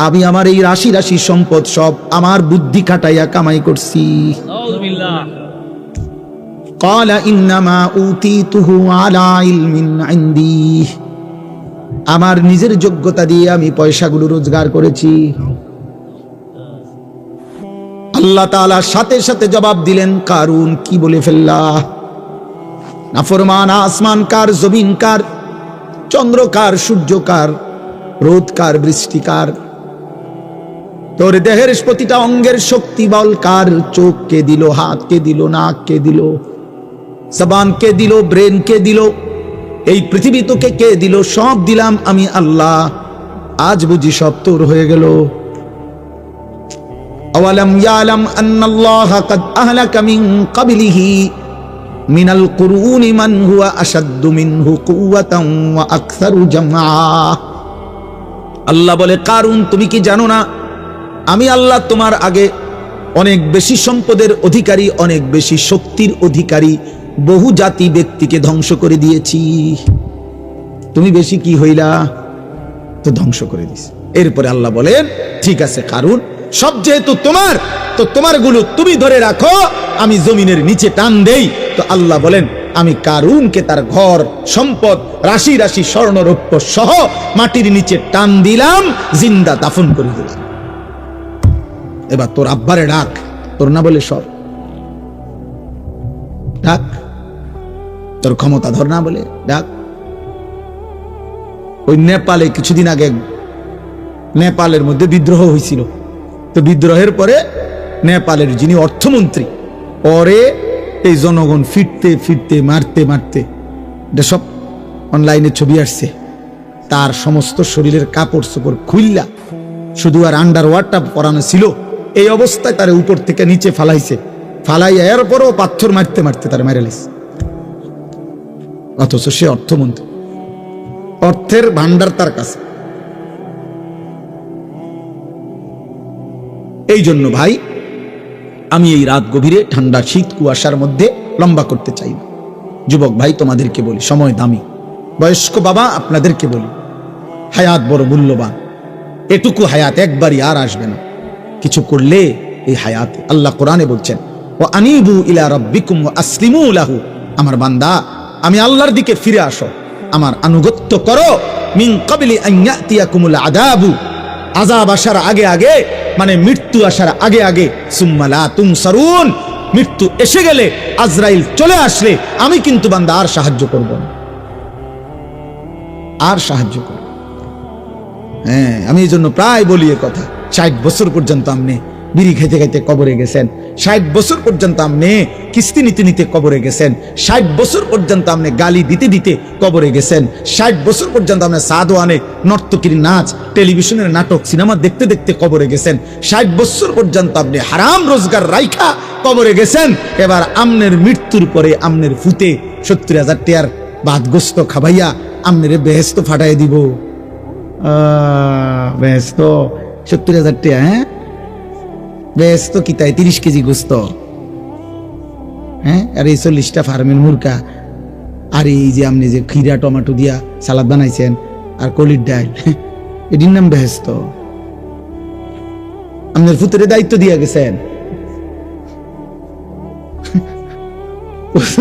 আমি আমার এই রাশি রাশি সম্পদ সব আমার বুদ্ধি খাটাইয়া কামাই করছি। নাউযুবিল্লাহ। ক্বালা ইন্নামা উতীতুহু আলা ইলমিন ইনদি, আমার নিজের যোগ্যতা দিয়ে আমি পয়সাগুলো রোজগার করেছি। আল্লাহ তাআলা সাথে সাথে জবাব দিলেন, কারুন কি বলে ফেললা? নাফরমান, আসমান কার, জমিন কার, চন্দ্র কার, সূর্য কার, রোদ কার, বৃষ্টি কার, তোর দেহের প্রতিটা অঙ্গের শক্তি বল কার? চোখ কে দিল, হাত কে দিল, নাক কে দিল, জবান কে দিল, ব্রেন কে দিল, এই পৃথিবী তোকে কে দিল? সব দিলাম আমি আল্লাহ। আজ বুঝি সব তোর হয়ে গেল? আওয়ালাম ইয়ালাম আন্নাল্লাহা কাদ আহলাকা মিন ক্বাবলিহি মিনাল কুরুনি মান হুয়া আশাদ্দু মিনহু কুওয়াতান ওয়া আকসারু জামআ। আল্লাহ বলে, কারুন তুমি কি জানো না আমি আল্লাহ তোমার আগে অনেক বেশি সম্পদের অধিকারী, অনেক বেশি শক্তির অধিকারী বহু জাতি ব্যক্তিকে ধ্বংস করে দিয়েছি। তুমি বেশি কি হইলা? তো ধ্বংস করে দিস। এরপরে আল্লাহ বলেন, ঠিক আছে কারুন, সব যেহেতু তোমার, তো তোমার গুলো তুমি ধরে রাখো, আমি জমিনের নিচে টান দেই। তো আল্লাহ বলেন, আমি কারুনকে তার ঘর সম্পদ রাশি রাশি স্বর্ণ রৌপ্য সহ মাটির নিচে টান দিলাম, জিন্দা দাফন করে দিলাম। এবার তোর আব্বারে ডাক, তোর না বলে সব ডাক, তোর ক্ষমতা ধর না বলে ডাক। ওই নেপালে কিছুদিন আগে নেপালের মধ্যে বিদ্রোহ হয়েছিল। তো বিদ্রোহের পরে নেপালের যিনি অর্থমন্ত্রী, পরে এই জনগণ ফিরতে ফিরতে মারতে মারতে, এটা সব অনলাইনে ছবি আসছে, তার সমস্ত শরীরের কাপড় চোপড় খুইল্লা শুধু আর আন্ডারওয়ারটা পরানো ছিল, এই অবস্থায় তার উপর থেকে নিচে ফালাইছে। ফালাইয়া এরপরও পাথর মারতে মারতে তার মেরে লেছে। অথচ সে অর্থমন্ত্রী, অর্থের ভান্ডার তার কাছে। এই জন্য ভাই আমি এই রাত গভীরে ঠান্ডা শীত কুয়াশার মধ্যে লম্বা করতে চাই না। যুবক ভাই তোমাদেরকে বলি, সময় দামি। বয়স্ক বাবা আপনাদেরকে বলি, হায়াত বড় মূল্যবান। এটুকু হায়াত একবারই আর আসবে না। কিছু করলে এই হায়াতে, আল্লাহ কোরআনে বলছেন, ও আনিবু ইলা রাব্বিকুম ওয়া আসলিমু লাহু, আমার বান্দা আমি আল্লাহর দিকে ফিরে আসো, আমার আনুগত্য করো। মিন ক্বাবলি আন ইয়াতিয়াকুমুল আযাবু, আযাব আসার আগে আগে, মানে মৃত্যু আসার আগে আগে, সুম্মা লা তুনসারুন, মৃত্যু এসে গেলে, আজরাইল চলে আসলে আমি কিন্তু বান্দা আর সাহায্য করব না, আর সাহায্য করব। হ্যাঁ, আমি এই জন্য প্রায় বলি এ কথা। 60 বছর পর্যন্ত আপনি বিড়ি খাইতে খাইতে কবরে গেছেন, 60 বছর পর্যন্ত আপনি কিস্তি নিতে নিতে কবরে গেছেন, 60 বছর পর্যন্ত আপনি গালি দিতে দিতে কবরে গেছেন, 60 বছর পর্যন্ত আপনি সাদওয়ানে নর্তকীর নাচ, টেলিভিশনের নাটক, সিনেমা দেখতে দেখতে কবরে গেছেন, 60 বছর পর্যন্ত আপনি হারাম রোজগার রাইখা কবরে গেছেন। এবার আমনের মৃত্যুর পরে আমনের ফুতে 70,000 টাকার ভাতগোস্ত খাবাইয়া আমনের বেহেস্ত ফাটাই দিব। বেহেস্ত 70,000 টাকা, হ্যাঁ বেহেস্ত কি তাই 30 কেজি গোস্ত, হ্যাঁ, আর এই 40টা ফার্মের মুরগা, আর এই যে আপনি যে খিরা টমেটো দিয়া সালাদ বানাইছেন, আর কলির ডাল, এটির নাম বেহেস্ত। আপনার ফুতের দায়িত্ব দিয়া গেছেন,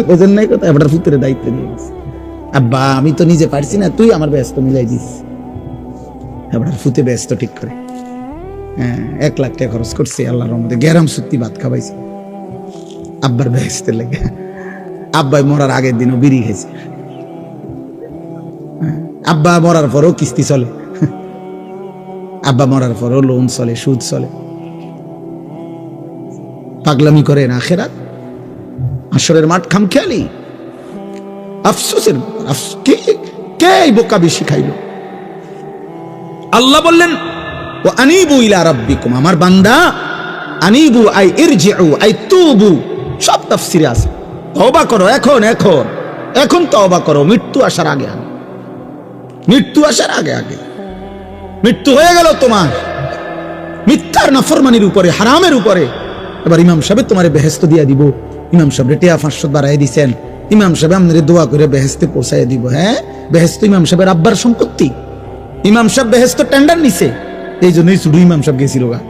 বোঝেন নাই কথা, আপনার ফুতের দায়িত্ব দিয়ে গেছে। আব্বা আমি তো নিজে পারছি না, তুই আমার ব্যস্ত মিলাই দিস। আপনার ফুতে ব্যস্ত ঠিক করে, হ্যাঁ 1 লাখ টাকা খরচ করছে, আল্লাহর রহমতে গেরাম সত্যি ভাত খাওয়াইছে আব্বার ব্যস্তের লেগে। আব্বাই মরার আগের দিনও বিড়ি খেয়েছে, আব্বা মরার পরও কিস্তি চলে, আব্বা মরার পরও লোন চলে, সুদ চলে। পাগলামি করে না আখেরাত, আসরের মাঠ খামখেয়ালি, আফসোসের কে বোকা বেশি খাইল। আল্লাহ বললেন, ও আনিবু ইলা রাব্বিকুম, আমার বান্দা, আনিবু আই ইরজিউ আই তুবু, সব তাফসিরে আছে। তওবা করো, এখন এখন এখন তওবা করো, মৃত্যু আসার আগে আগে, মৃত্যু আসার আগে আগে। মৃত্যু হয়ে গেল তোমার মিথ্যার নাফরমানির উপরে, হারামের উপরে। এবার ইমাম সাহেব তোমারে বেহেস্ত দিয়া দিব। ইমাম সাহেব টেয়া 500 বাড়াই দিছেন, ইমাম সাহেব আপনারে দোয়া করে বেহেস্তে পৌঁছায় দিব। হ্যাঁ, বেহেস্ত ইমাম সাহেবের আব্বার সম্পত্তি। ইমাম সাহেব বেহেস্ত টেন্ডার নিছে, এই জন্যই শুধু ইমাম সাহেব গেছিল গা।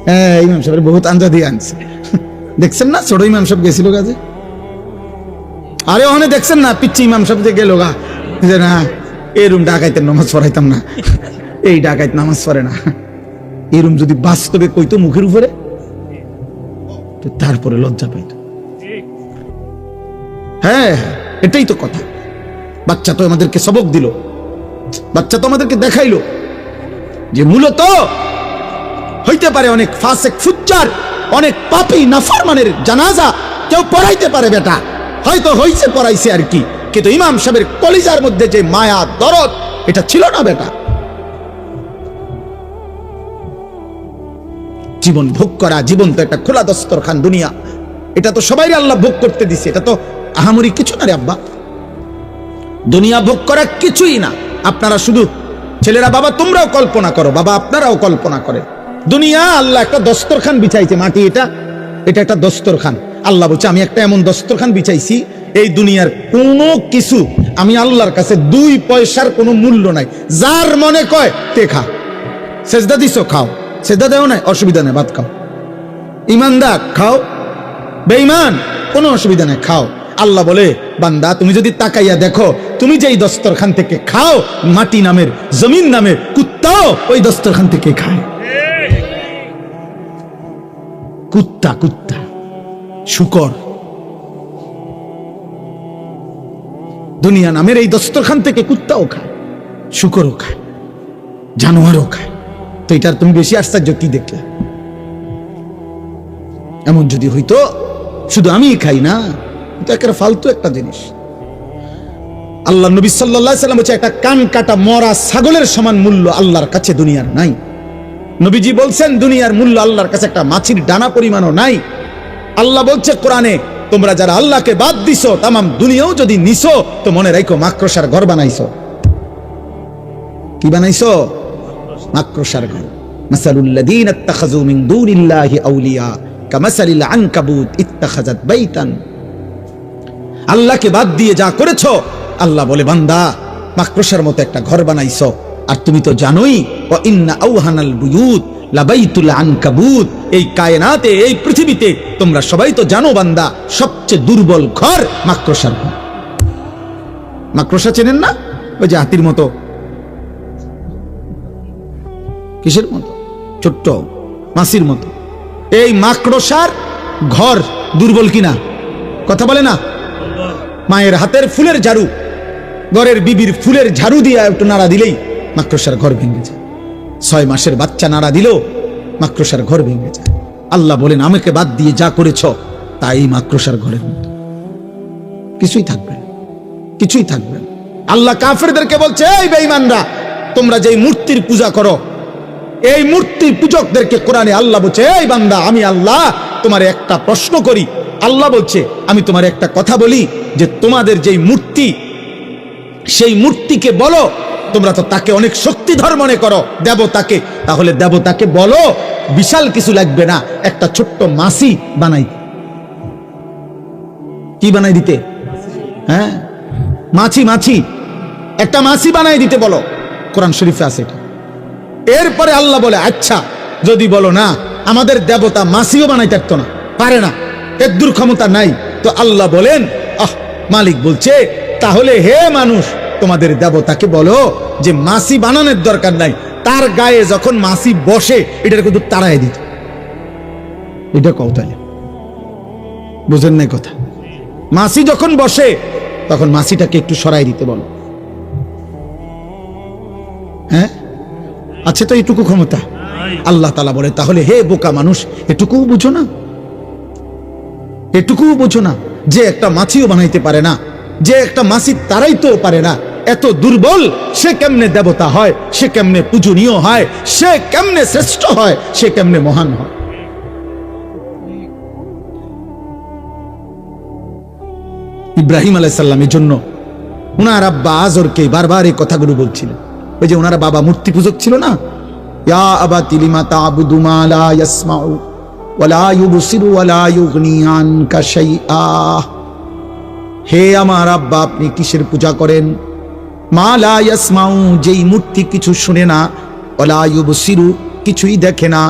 হ্যাঁ, ইমাম সাহেবের বহুত আঞ্জা দিয়ে আনছে, দেখছেন না, ছোট ইমাম সাহেব গেছিল গা যে। আরে ওখানে দেখছেন না, পিচ্ছি ইমাম সাহেব যে গেল গা, যে না এরম ডাকাইতের নামাজ পড়াইতাম না, এই ডাকাইত নামাজ পড়ে না, এরম যদি বাস্তবে কইতো মুখের উপরে, তারপরে লজ্জা পাইত। হ্যাঁ, এটাই তো কথা। বাচ্চা তো আমাদেরকে সবক দিল, বাচ্চা তো আমাদেরকে দেখাইলো যে মূলত হইতে পারে অনেক ফাসেক ফুজ্জার, অনেক পাপী নাফরমানের জানাজা কেউ পড়াইতে পারে বেটা, হয়তো হইছে পড়াইছে আর কি, কিন্তু ইমাম সাহেবের কলিজার মধ্যে যে মায়া দরদ, এটা ছিল না বেটা। জীবন ভোগ করা, জীবন তো একটা খোলা দস্তরখান দুনিয়া, এটা তো সবাই আল্লাহ ভোগ করতে দিছে, এটা তো আহামরি কিছু না রে আব্বা। দুনিয়া ভোগ করা কিছুই না। আপনারা শুধু ছেলেরা, বাবা তোমরাও কল্পনা করো, বাবা আপনারাও কল্পনা করেন, দুনিয়া আল্লাহ একটা দস্তরখান বিছাইছে, মাটি, এটা এটা একটা দস্তরখান। আল্লাহ বলছে আমি একটা এমন দস্তরখান বিছাইছি, এই দুনিয়ার কোনো কিছু আমি আল্লাহর কাছে 2 পয়সার কোনো মূল্য নাই। যার মনে কয় তে খা, সেজদা দিছো খাও, সেজদা দেও নাই অসুবিধা নেই, ভাত খাও। ইমানদার খাও, বেঈমান কোনো অসুবিধা নেই, খাও। আল্লাহ বলে বান্দা তুমি যদি তাকাইয়া দেখো, তুমি যেই দস্তরখান থেকে খাও, মাটি নামের, জমিন নামের কুত্তাও ওই দস্তরখান থেকে খায়। কুত্তা, কুত্তা, শুকর, দুনিয়া নামের এই দস্তরখান থেকে কুত্তাও খায়, শুকরও খায়, জানোয়ারও খায়। তো এটার তুমি বেশি আশ্চর্য কি দেখলে? এমন যদি হইতো শুধু আমি খাই না, এটা একটা ফালতু একটা জিনিস। আল্লাহ নবী সাল্লাল্লাহু আলাইহি সাল্লাম বলেছে একটা কান কাটা মরা ছাগলের সমান মূল্য আল্লাহর কাছে দুনিয়ার নাই। নবীজি বলছেন দুনিয়ার মূল্য আল্লাহর কাছে একটা মাছির ডানা পরিমাণও নাই। আল্লাহ বলছে কোরআনে, তোমরা যারা আল্লাহকে বাদ দিছো, তামাম দুনিয়াও যদি নিছো, তো মনে রাখো মাকড়সার ঘর বানাইছো। কি বানাইছো? মাকড়সার ঘর। মাসালুল লাযীনা ইত্তাখাযু মিন দুনিল্লাহি আউলিয়া কামাসালিল আনকাবুত ইত্তাখাযাত বাইতান। আল্লাহকে বাদ দিয়ে যা করেছো, আল্লাহ বলে বান্দা মাকড়সার মতো একটা ঘর বানাইছো। আর তুমি তো জানোই ওয়া ইন্না আওহানাল বুয়ুত লাবাইতুল আনকাবুত, এই কায়নাতে, এই পৃথিবীতে তোমরা সবাই তো জানো বান্দা সবচেয়ে দুর্বল ঘর মাকড়সার ঘর। মাকড়সা চেনেন না? ওই যে হাতির মতো, কিসের মতো? ছোট্ট মাছির মতো। এই মাকড়সার ঘর দুর্বল কিনা? কথা বলে না? মায়ের হাতের ফুলের ঝাড়ু, ঘরের বিবির ফুলের ঝাড়ু দিয়ে একটু নাড়া দিলেই মাকড়সার ঘর ভেঙে যায়। 6 মাসের বাচ্চা নাড়া দিল মাকড়সার ঘর ভেঙে যায়। আল্লাহ বলেন আমাকে বাদ দিয়ে যা করেছ তাই মাকড়সার ঘরের মতো, কিছুই থাকবে না, কিছুই থাকবে না। আল্লাহ কাফেরদেরকে বলছে, এই বেঈমানরা, তোমরা যেই মূর্তির পূজা করো, এই মূর্তি পূজকদেরকে কোরআনে আল্লাহ বলছে, এই বান্দা আমি আল্লাহ তোমার একটা প্রশ্ন করি। আল্লাহ বলছে আমি তোমার একটা কথা বলি, যে তোমাদের যেই মূর্তি, সেই মূর্তিকে বলো, তোমরা তো তাকে অনেক শক্তিধর মনে করো দেবতাকে, তাহলে দেবতাকে বলো বিশাল কিছু লাগবে না, একটা ছোট্ট মাছি বানাই। কি বানাই দিতে? হ্যাঁ, মাছি, একটা মাছি বানাই দিতে বলো। কোরআন শরীফে আছে এটা। এরপরে আল্লাহ বলে আচ্ছা যদি বলো না আমাদের দেবতা মাছিও বানাইতে পারতো না, পারে না, এর দূর ক্ষমতা নাই, তো আল্লাহ বলেন মালিক বলছে তাহলে হে মানুষ তোমাদের দেবতাকে বলো যে মাছি বানানোর দরকার নাই, তার গায়ে যখন মাছি বসে এটার কিন্তু তাড়াই দিত। এটা কৌতালে বুঝেন নাই কথা? মাছি যখন বসে তখন মাছিটাকে একটু সরাই দিতে বলো। হ্যাঁ, আচ্ছা তো এটুকু ক্ষমতা? আল্লাহ তাআলা বলে তাহলে হে বোকা মানুষ, এটুকুও বুঝো না? এটুকুও বুঝো না যে একটা মাছিও বানাইতে পারে না, যে একটা মাছি তাড়াইতেও পারে না, এত দুর্বল সে কেমনে দেবতা হয়, সে কেমনে পূজনীয় হয়, সে কেমনে শ্রেষ্ঠ হয়, সে কেমনে মহান হয়? ইব্রাহিম আলাইহিস সালামের জন্য উনার আব্বা আজরকে বারবার এই কথাগুলো বলছিলেন। ওই যে ওনারা বাবা মূর্তি পূজক ছিল না, ইয়া আবাতি লিমা তা'বুদু মা লা ইয়াসমাউ ওয়া লা ইউবসিরু ওয়া লা ইউগনি আনকা শাইআ। হে আমার আব্বা আপনি কিসের পূজা করেন? মা লা ইয়াসমাউ, যেই মূর্তি কিছু শুনে না, ওয়া লা ইউবসিরু, কিছুই দেখে না,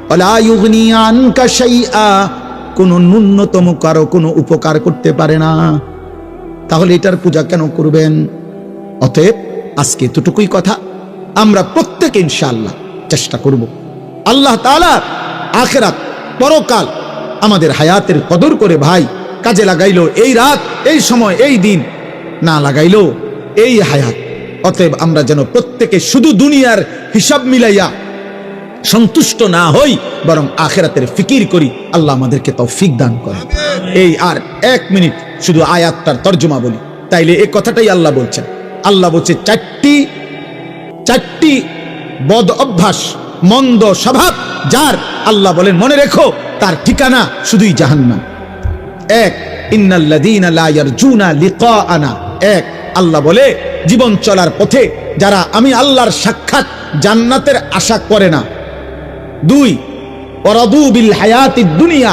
ওয়া লা ইউগনি আনকা শাইআ, কোনো ন্যূনতম কারো কোনো উপকার করতে পারে না, তাহলে এটার পূজা কেন করবেন? অতএব আজকে এতটুকুই কথা, আমরা প্রত্যেকে ইনশাআল্লাহ চেষ্টা করব আল্লাহ তাআলা আখিরাত পরকাল আমাদের হায়াতের কদর করে ভাই কাজে লাগাইলো এই রাত, এই সময়, এই দিন, না লাগাইলো এই হায়াত। অতএব আমরা যেন প্রত্যেকে শুধু দুনিয়ার হিসাব মিলাইয়া সন্তুষ্ট না হই, বরং আখিরাতের ফিকির করি। আল্লাহ আমাদেরকে তৌফিক দান করেন। এই আর 1 মিনিট শুধু আয়াতটার তর্জমা বলি, তাইলে এই কথাটাই আল্লাহ বলছেন। আল্লাহ বলছে চারটি বদ অভ্যাস, মন্দ স্বভাব যার, আল্লাহ বলেন মনে রেখো তার ঠিকানা শুধুই জাহান্নাম। 1, ইন্নাল্লাযীনা লা ইয়ারজুনা লিকাআনা। 1, আল্লাহ বলে জীবন চলার পথে যারা আমি আল্লাহর সাক্ষাৎ জান্নাতের আশা করে না। 2, ওয়ারাদু বিল হায়াতিদ দুনিয়া,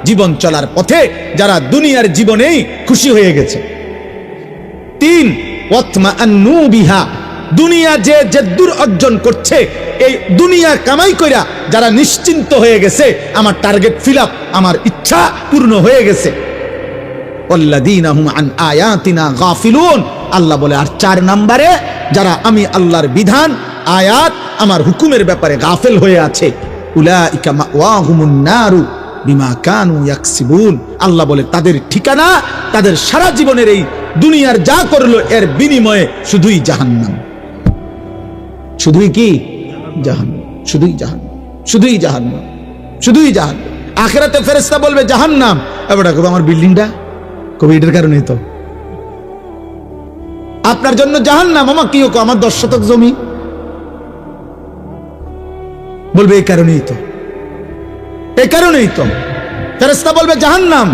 জীবন চলার পথে যারা দুনিয়ার জীবনেই খুশি হয়ে গেছে। 3, ওয়াতমাআন্নু বিহা, দুনিয়া যে জেদ্দুর অর্জন করছে, এই দুনিয়া কামাই কইরা যারা নিশ্চিন্ত হয়ে গেছে, আমার টার্গেট ফিল আপ, আমার ইচ্ছা পূর্ণ হয়ে গেছে। ওয়াল্লাযীনা হুম আন আয়াতিনা গাফিলুন, আল্লাহ বলে আর 4 নম্বরে যারা আমি আল্লাহর বিধান, আয়াত, আমার হুকুমের ব্যাপারে গাফেল হয়ে আছে, উলাইকা মাওয়াহুমুন নারু বিমা কানু ইয়াকসিবুন। আল্লাহ বলে তাদের ঠিকানা, তাদের সারা জীবনের এই দুনিয়ার যা করলো এর বিনিময়ে শুধুই জাহান্নাম। শুধুই কি? জাহান্নাম, শুধুই জাহান্নাম, শুধুই জাহান্নাম, শুধুই জাহান্নাম। আখিরাতে ফেরেশতা বলবে জাহান্নাম, এবারে কবে আমার বিল্ডিংটা, কবে এটার কারণেই তো আপনার জন্য জাহান্নাম, আমার কি হোক, আমার 10 শতক জমি, বলবে এই কারণেই তো, এই কারণেই তো। ফেরেশতা বলবে জাহান্নাম,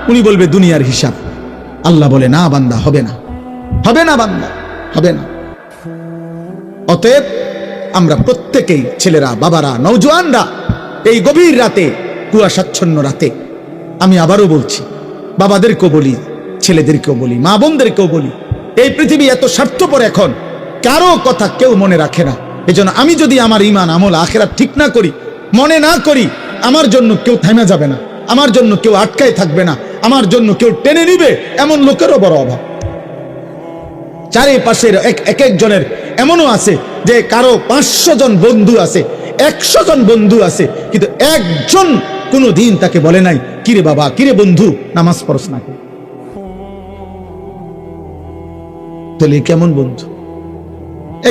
উনি বলবে দুনিয়ার হিসাব। আল্লাহ বলে না বান্দা, হবে না, হবে না বান্দা, হবে না। অতএব আমরা প্রত্যেকেই, ছেলেরা, বাবারা, নওজোয়ানরা, এই গভীর রাতে, কুয়াশাচ্ছন্ন রাতে, আমি আবারও বলছি, বাবাদেরকেও বলি, ছেলেদেরকেও বলি, মা বোনদেরকেও বলি, এই পৃথিবী এত স্বার্থপর, এখন কারো কথা কেউ মনে রাখে না। এজন্য আমি যদি আমার ঈমান, আমল, আখিরাত ঠিক না করি, মনে না করি, আমার জন্য কেউ থামা যাবে না, আমার জন্য কেউ আটকায় থাকবে না, আমার জন্য কেউ টেনে নিবে, এমন লোকেরও বড় অভাব। চারিপাশের এক একজনের এমনও আছে যে কারো 500 জন বন্ধু আছে, 100 জন বন্ধু আছে, কিন্তু একজন কোনো দিন তাকে বলে নাই, কিরে বাবা, কিরে বন্ধু, নামাজ পড়স না? তাহলে কেমন বন্ধু?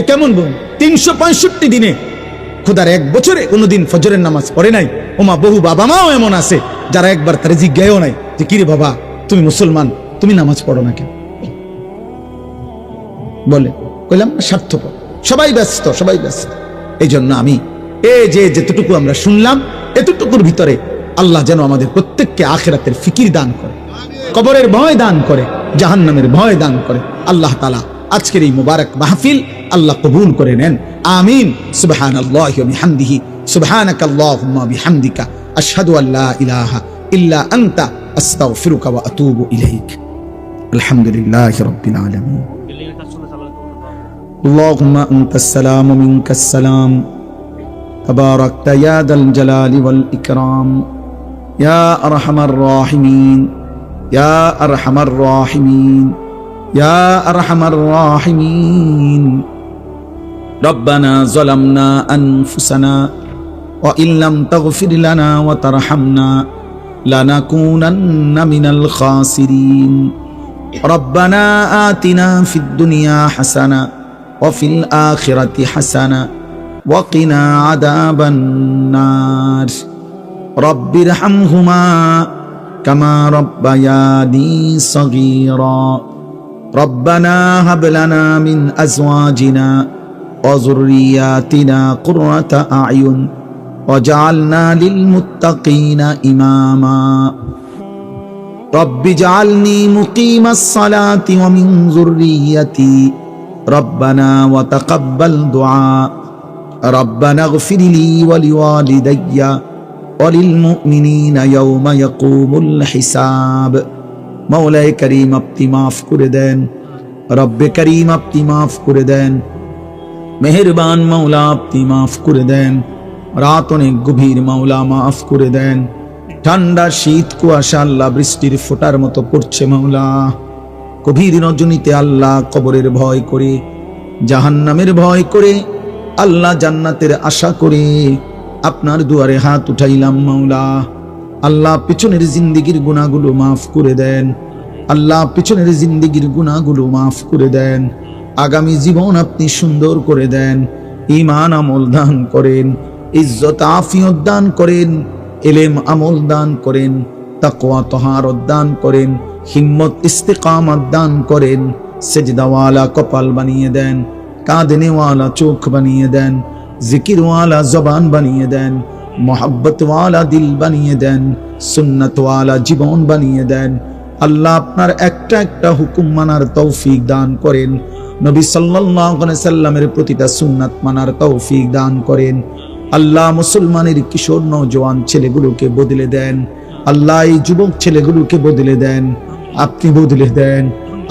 কেমন বন্ধু? 365 দিনে, খোদার 1 বছরে কোনোদিন ফজরের নামাজ পড়ে নাই। ওমা, বহু বাবা মাও এমন আছে যারা একবার তার জিজ্ঞাসাও নাই যে কিরে বাবা, তুমি মুসলমান, তুমি নামাজ পড়ো না কেন? বলে, কইলাম স্বার্থপর, সবাই ব্যস্ত, সবাই ব্যস্ত। এই জন্য আমি যেতটুকু আমরা শুনলাম, এতটুকুর ভিতরে আল্লাহ যেন আমাদের প্রত্যেককে আখিরাতের ফিকির দান করে, কবরের ভয় দান করে, জাহান্নামের ভয় দান করে। আল্লাহ তাআলা আজকের এই মুবারক মাহফিল আল্লাহ কবুল করে নেন, আমিন। সুবহানাল্লাহি ওয়া বিহামদিহি, সুবহানাকাল্লাহুম্মা বিহামদিকা, আশহাদু আল্লা ইলাহা ইল্লা আনতা, আস্তাগফিরুকা ওয়া আতুবু ইলাইক। আলহামদুলিল্লাহি রাব্বিল আলামিন। اللهم أنت السلام ومنك السلام، تباركت يا ذا الجلال والإكرام، يا أرحم الراحمين، يا أرحم الراحمين، يا أرحم الراحمين. ربنا ظلمنا أنفسنا وإن لم تغفر لنا وترحمنا لنكونن من الخاسرين. ربنا آتنا في الدنيا حسنة وفي الآخرة حسنة وقنا عذاب النار. رب ارحمهما كما ربياني صغيرا. ربنا هب لنا من أزواجنا وذرياتنا قرة أعين وجعلنا للمتقين إماما. رب اجعلني مقيم الصلاة ومن ذريتي ربنا وتقبل دعاء. ربنا اغفر لي ولوالدي وللمؤمنين يوم يقوم الحساب. মওলায়ে করিম, আপনি মাফ করে দেন, রব্বে করিম আপনি মাফ করে দেন, মেহেরবান মওলা আপনি মাফ করে দেন। রাত অনেক গভীর, মওলা মাফ করে দেন। ঠান্ডা, শীত, কুয়াশা আল্লাহ বৃষ্টির ফোঁটার মতো পড়ছে মওলা। গভীর রজনীতে আল্লাহ কবরের ভয় করে, জাহান্নামের ভয় করে, আল্লাহ জান্নাতের আশা করে আপনার দুয়ারে হাত উঠাইলাম মওলা। আল্লাহ পিছনের জিন্দেগির গুনাহগুলো মাফ করে দেন, আল্লাহ পিছনের জিন্দেগির গুনাহগুলো মাফ করে দেন। আগামী জীবন আপনি সুন্দর করে দেন, ঈমান আমল দান করেন, ইজ্জত আফিয়ত দান করেন, ইলম আমল দান করেন, তাকওয়া তাহারত দান করেন, হিম্মত ইস্তিকামত দান করেন। সেজদাওয়ালা কপাল বানিয়ে দেন, কাঁদনেওয়ালা চোখ বানিয়ে দেন, জিকিরওয়ালা জবান বানিয়ে দেন, মোহাব্বতওয়ালা দিল বানিয়ে দেন, সুন্নতওয়ালা জীবন বানিয়ে দেন। আল্লাহ আপনার একটা একটা হুকুম মানার তৌফিক দান করেন, নবী সাল্লাল্লাহু আলাইহি সাল্লামের প্রতিটা সুন্নাত মানার তৌফিক দান করেন। আল্লাহ মুসলমানের কিশোর নওজোয়ান ছেলেগুলোকে বদলে দেন, আল্লাহ এই যুবক ছেলেগুলোকে বদলে দেন, আপনি বদলে দেন,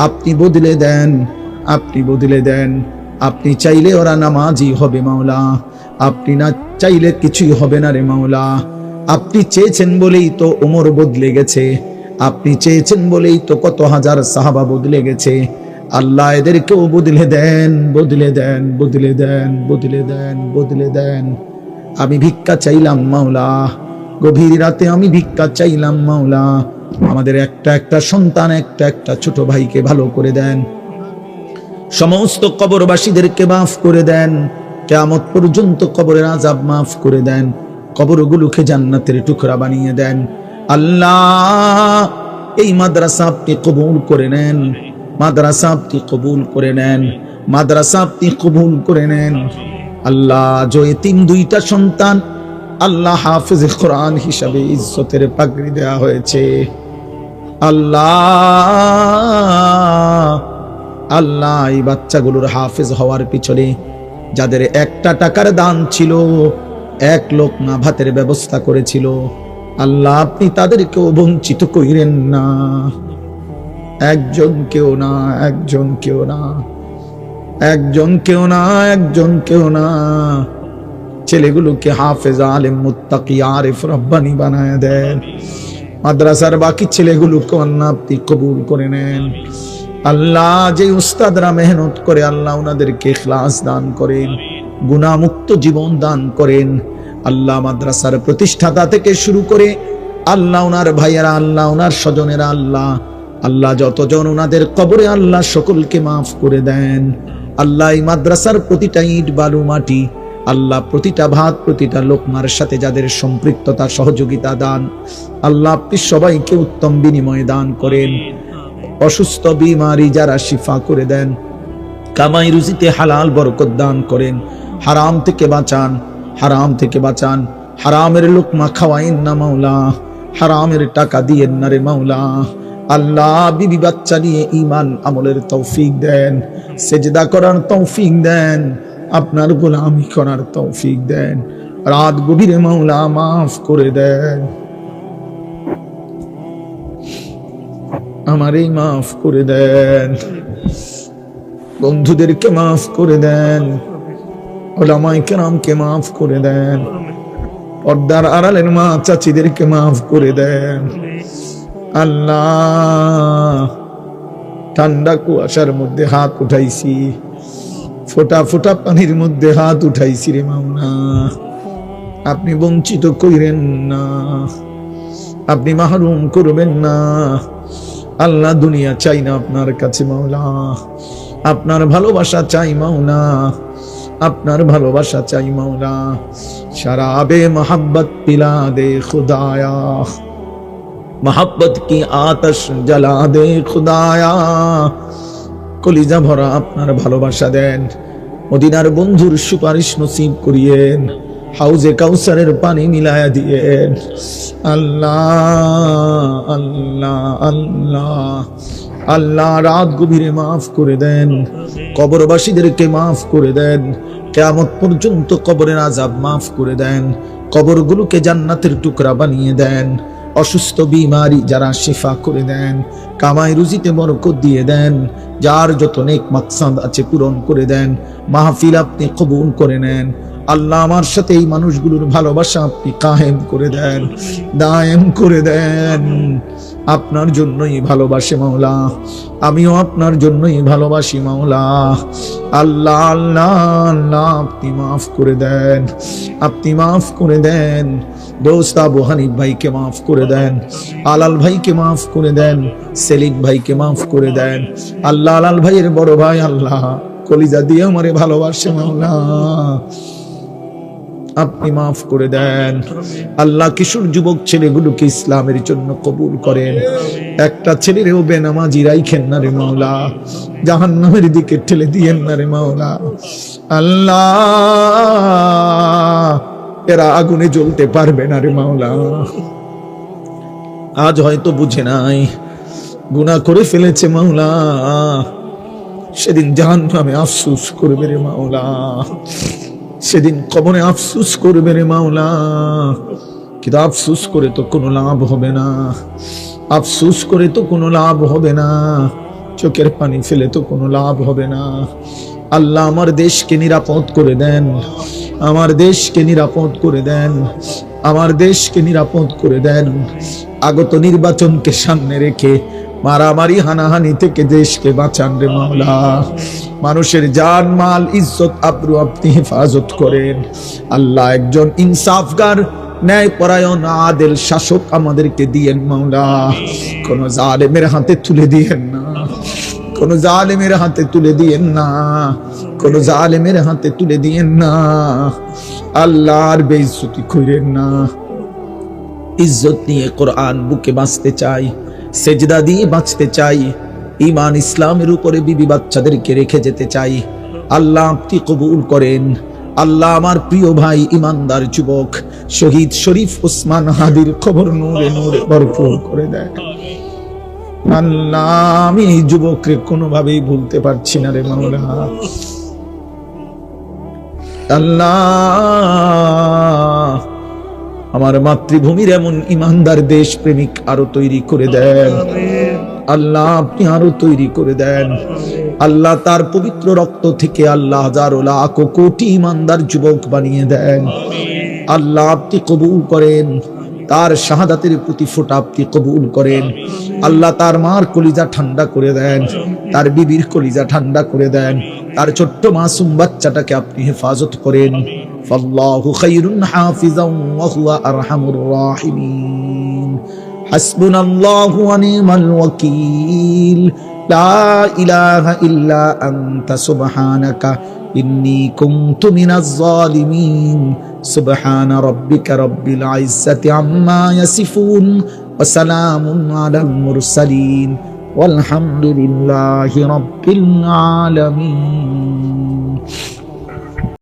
আপনি বদলে দেন, আপনি বদলে দেন। আপনি চাইলে ওরা নামাজি হবে মাওলা, আপনি না চাইলে কিছুই হবে না রে মাওলা। আপনি চেয়েছেন বলেই তো ওমর বদলে গেছে, আপনি চেয়েছেন বলেই তো কত হাজার সাহাবা বদলে গেছে। আল্লাহ এদেরকেও বদলে দেন, বদলে দেন, বদলে দেন, বদলে দেন, বদলে দেন। আমি ভিক্ষা চাইলাম মাওলা, গভীর রাতে আমি ভিক্ষা চাইলাম মাওলা। আমাদের একটা একটা সন্তান, একটা একটা ছোট ভাইকে ভালো করে দেন, সমস্ত কবরবাসীদেরকে মাফ করে দেন, কিয়ামত পর্যন্ত কবরের আযাব মাফ করে দেন, কবরগুলোকে জান্নাতের টুকরা বানিয়ে দেন। আল্লাহ এই মাদ্রাসা আপনি কবুল করে নেন, মাদ্রাসা আপনি কবুল করে নেন, মাদ্রাসা আপনি কবুল করে নেন। আল্লাহ যে এতিম দুইটা সন্তান আল্লাহ হাফেজ কোরআন হিসাবে ইজ্জতের পাগড়ি দেয়া হয়েছে, আল্লাহ আল্লাহ এই বাচ্চাগুলোর হাফেজ হওয়ার পিছনে যাদের একটা টাকার দান ছিল, এক লোকমা ভাতের ব্যবস্থা করেছিল, আল্লাহ আপনি তাদেরকেও বঞ্চিত কইরেন না। একজন কেউ না, একজন কেউ না, একজন কেউ না, একজন কেউ না। ছেলেগুলোকে হাফেজ, আলেম, মুত্তাকি, আরিফ, রব্বানি বানায় দেন। মাদ্রাসার বাকি ছেলেগুলোকে আল্লাহ আপনি কবুল করে নেন। আল্লাহ যে উস্তাদরা মেহনত করে, আল্লাহ ওনাদেরকে ইখলাস দান করেন, গুনাহমুক্ত জীবন দান করেন। আল্লাহ মাদ্রাসার প্রতিষ্ঠাতা থেকে শুরু করে আল্লাহ ওনার ভাইয়েরা, আল্লাহ ওনার স্বজনেরা, আল্লাহ আল্লাহ যতজন ওনাদের কবরে, আল্লাহ সকলকে মাফ করে দেন। আল্লাহ এই মাদ্রাসার প্রতিটা ইট বালু মাটি, আল্লাহ প্রতিটা ভাত, প্রতিটা লোকমার সাথে যাদের সম্পৃক্ততা, সহযোগিতা দান, আল্লাহ আপনি সবাইকে উত্তম বিনিময় দান করেন। অসুস্থ বিমারি যারা শিফা করে দেন, কামাই রুজিতে হালাল বরকত দান করেন। হারাম থেকে বাঁচান, হারাম থেকে বাঁচান। হারামের লোকমা খাওয়াইন না মাওলা, হারামের টাকা দিয়েন না রে মাওলা। আল্লাহ বিবি বাচ্চা নিয়ে ঈমান আমলের তৌফিক দেন, সেজদা করার তৌফিক দেন, আপনার গোলামি করার তৌফিক দেন। রাত গভীরে মাওলা মাফ করে দেন, আমারই মাফ করে দেন, বন্ধুদেরকে মাফ করে দেন, ওলামায়ে কেরামকে মাফ করে দেন, পর্দার আড়ালের মা চাচিদেরকে মাফ করে দেন। আল্লাহ ঠান্ডা কুয়াশার মধ্যে হাত উঠাইছি, ফোটা ফোটা পানির মধ্যে হাত উঠাইছি রে মাওলা, আপনি বঞ্চিত কইরেন না, আপনি মাহরুম করবেন না। আল্লাহ দুনিয়া চাই না আপনার কাছে মাওলা, আপনার ভালোবাসা চাই মাওলা, আপনার ভালোবাসা চাই মাওলা। शराबे मोहब्बत पिला दे खुदाया, मोहब्बत की आतश जला दे खुदाया। কলিজা ভরা আপনার ভালোবাসা দেন, মদিনার বন্ধুর সুপারিশ নসিব করিয়েন, হাউজে কাউসারের পানি মিলায়া দিয়েন। আল্লাহ আল্লাহ আল্লাহ আল্লাহ, রাত গভীরে মাফ করে দেন, কবরবাসীদেরকে মাফ করে দেন, কিয়ামত পর্যন্ত কবরের আযাব মাফ করে দেন, কবরগুলোকে জান্নাতের টুকরা বানিয়ে দেন। অসুস্থ বিমারি যারা শিফা করে দেন, কামাই রুজিতে বরকত দিয়ে দেন, যার যত নেক মাকসাদ আছে পূরণ করে দেন। মাহফিল আপনি কবুল করে নেন। আল্লাহ আমার সাথে এই মানুষগুলোর ভালোবাসা আপনি কায়েম করে দেন, দায়েম করে দেন। আপনার জন্যই ভালোবাসে মাওলা, আমিও আপনার জন্যই ভালোবাসি মাওলা। আল্লাহ আল্লাহ আল্লাহ, আপনি মাফ করে দেন, আপনি মাফ করে দেন। দোস্ত আবু হানিফ ভাইকে মাফ করে দেন, আলাল ভাইকে মাফ করে দেন, সেলিম ভাইকে মাফ করে দেন। আল্লাহ আলাল ভাইয়ের বড় ভাই, আল্লাহ কলিজা দিয়ে আমারে ভালোবাসে মাওলা, আপনি মাফ করে দেন। আল্লাহ কিশোর যুবক ছেলেগুলোকে ইসলামের জন্য কবুল করেন। একটা ছেলেরও বেনামাজি রাইখেন না রে মাওলা, জাহান্নামের দিকে ঠেলে দিয়েন না রে মাওলা। আল্লাহ এরা আগুনে জ্বলতে পারবে না রে মাওলা। আজ হয়তো বুঝে নাই, গুনাহ করে ফেলেছে মাওলা, সেদিন জাহান্নামে আফসোস করবে রে মাওলা, সেদিন কবরে আফসোস করবে রে মাওলা। কিন্তু আফসোস করে তো কোনো লাভ হবে না, আফসোস করে তো কোনো লাভ হবে না, চোখের পানি ফেলে তো কোনো লাভ হবে না। আল্লাহ আমার দেশকে নিরাপদ করে দেন, আমার দেশকে নিরাপদ করে দেন, আমার দেশকে নিরাপদ করে দেন। আগত নির্বাচনকে সামনে রেখে মারামারি হানাহানি থেকে দেশকে বাঁচান রে মাওলা। মানুষের জান মাল ইজ্জত আবরু আপনি হেফাজত করেন। আল্লাহ একজন ইনসাফগার, ন্যায় পরায়ণ, আদেল শাসক আমাদেরকে দিয়েন মাওলা। কোন জালেমের হাতে তুলে দিয়েন না, কোন জালেমের হাতে তুলে দিয়েন না, কোন জালেমের হাতে তুলে দিয়েন না। আল্লাহর বেইজ্জতি করেন না। ইজ্জত নিয়ে কোরআন বুকে বাঁচতে চাই, সেজদা দিয়ে বাঁচতে চাই, ঈমান ইসলামের উপরে বিবি বাচ্চাদেরকে রেখে যেতে চাই। আল্লাহ আপনি কবুল করেন। আল্লাহ আমার প্রিয় ভাই ইমানদার যুবক শহীদ শরীফ ওসমান হাদির কবর নূরে নূরে ভরপুর করে দেয়। আল্লাহ আমি এই যুবককে কোনোভাবেই ভুলতে পারছি না রে মাওলা। আল্লাহ আমার মাতৃভূমির এমন ইমানদার দেশ প্রেমিক আরো তৈরি করে দেন আল্লাহ, আপনি আরো তৈরি করে দেন আল্লাহ। তার পবিত্র রক্ত থেকে আল্লাহ হাজারো লাখ কোটি ইমানদার যুবক বানিয়ে দেন আল্লাহ। আপনি কবুল করেন তার শাহাদাতের প্রতি ফোঁটা, আপনি কবুল করেন আল্লাহ। তার মার কলিজা ঠান্ডা করে দেন, তার বিবির কলিজা ঠান্ডা করে দেন, তার ছোট্ট মাসুম বাচ্চাটাকে আপনি হেফাজত করেন। ফাল্লাহু খায়রুন হাফিজান ওয়া হুয়া আরহামুর রাহিমিন। হাসবুনাল্লাহু ওয়া নি'মাল ওয়াকিল। লা ইলাহা ইল্লা আনতা সুবহানাকা ইন্নী কুনতু মিনাজ জালিমিন। সুবহানা রাব্বিকা রাব্বিল ইজ্জাতি আম্মা ইয়াসিফুন ওয়া সালামুন আলাল মুরসালিন ওয়ালহামদুলিল্লাহি রাব্বিল আলামিন।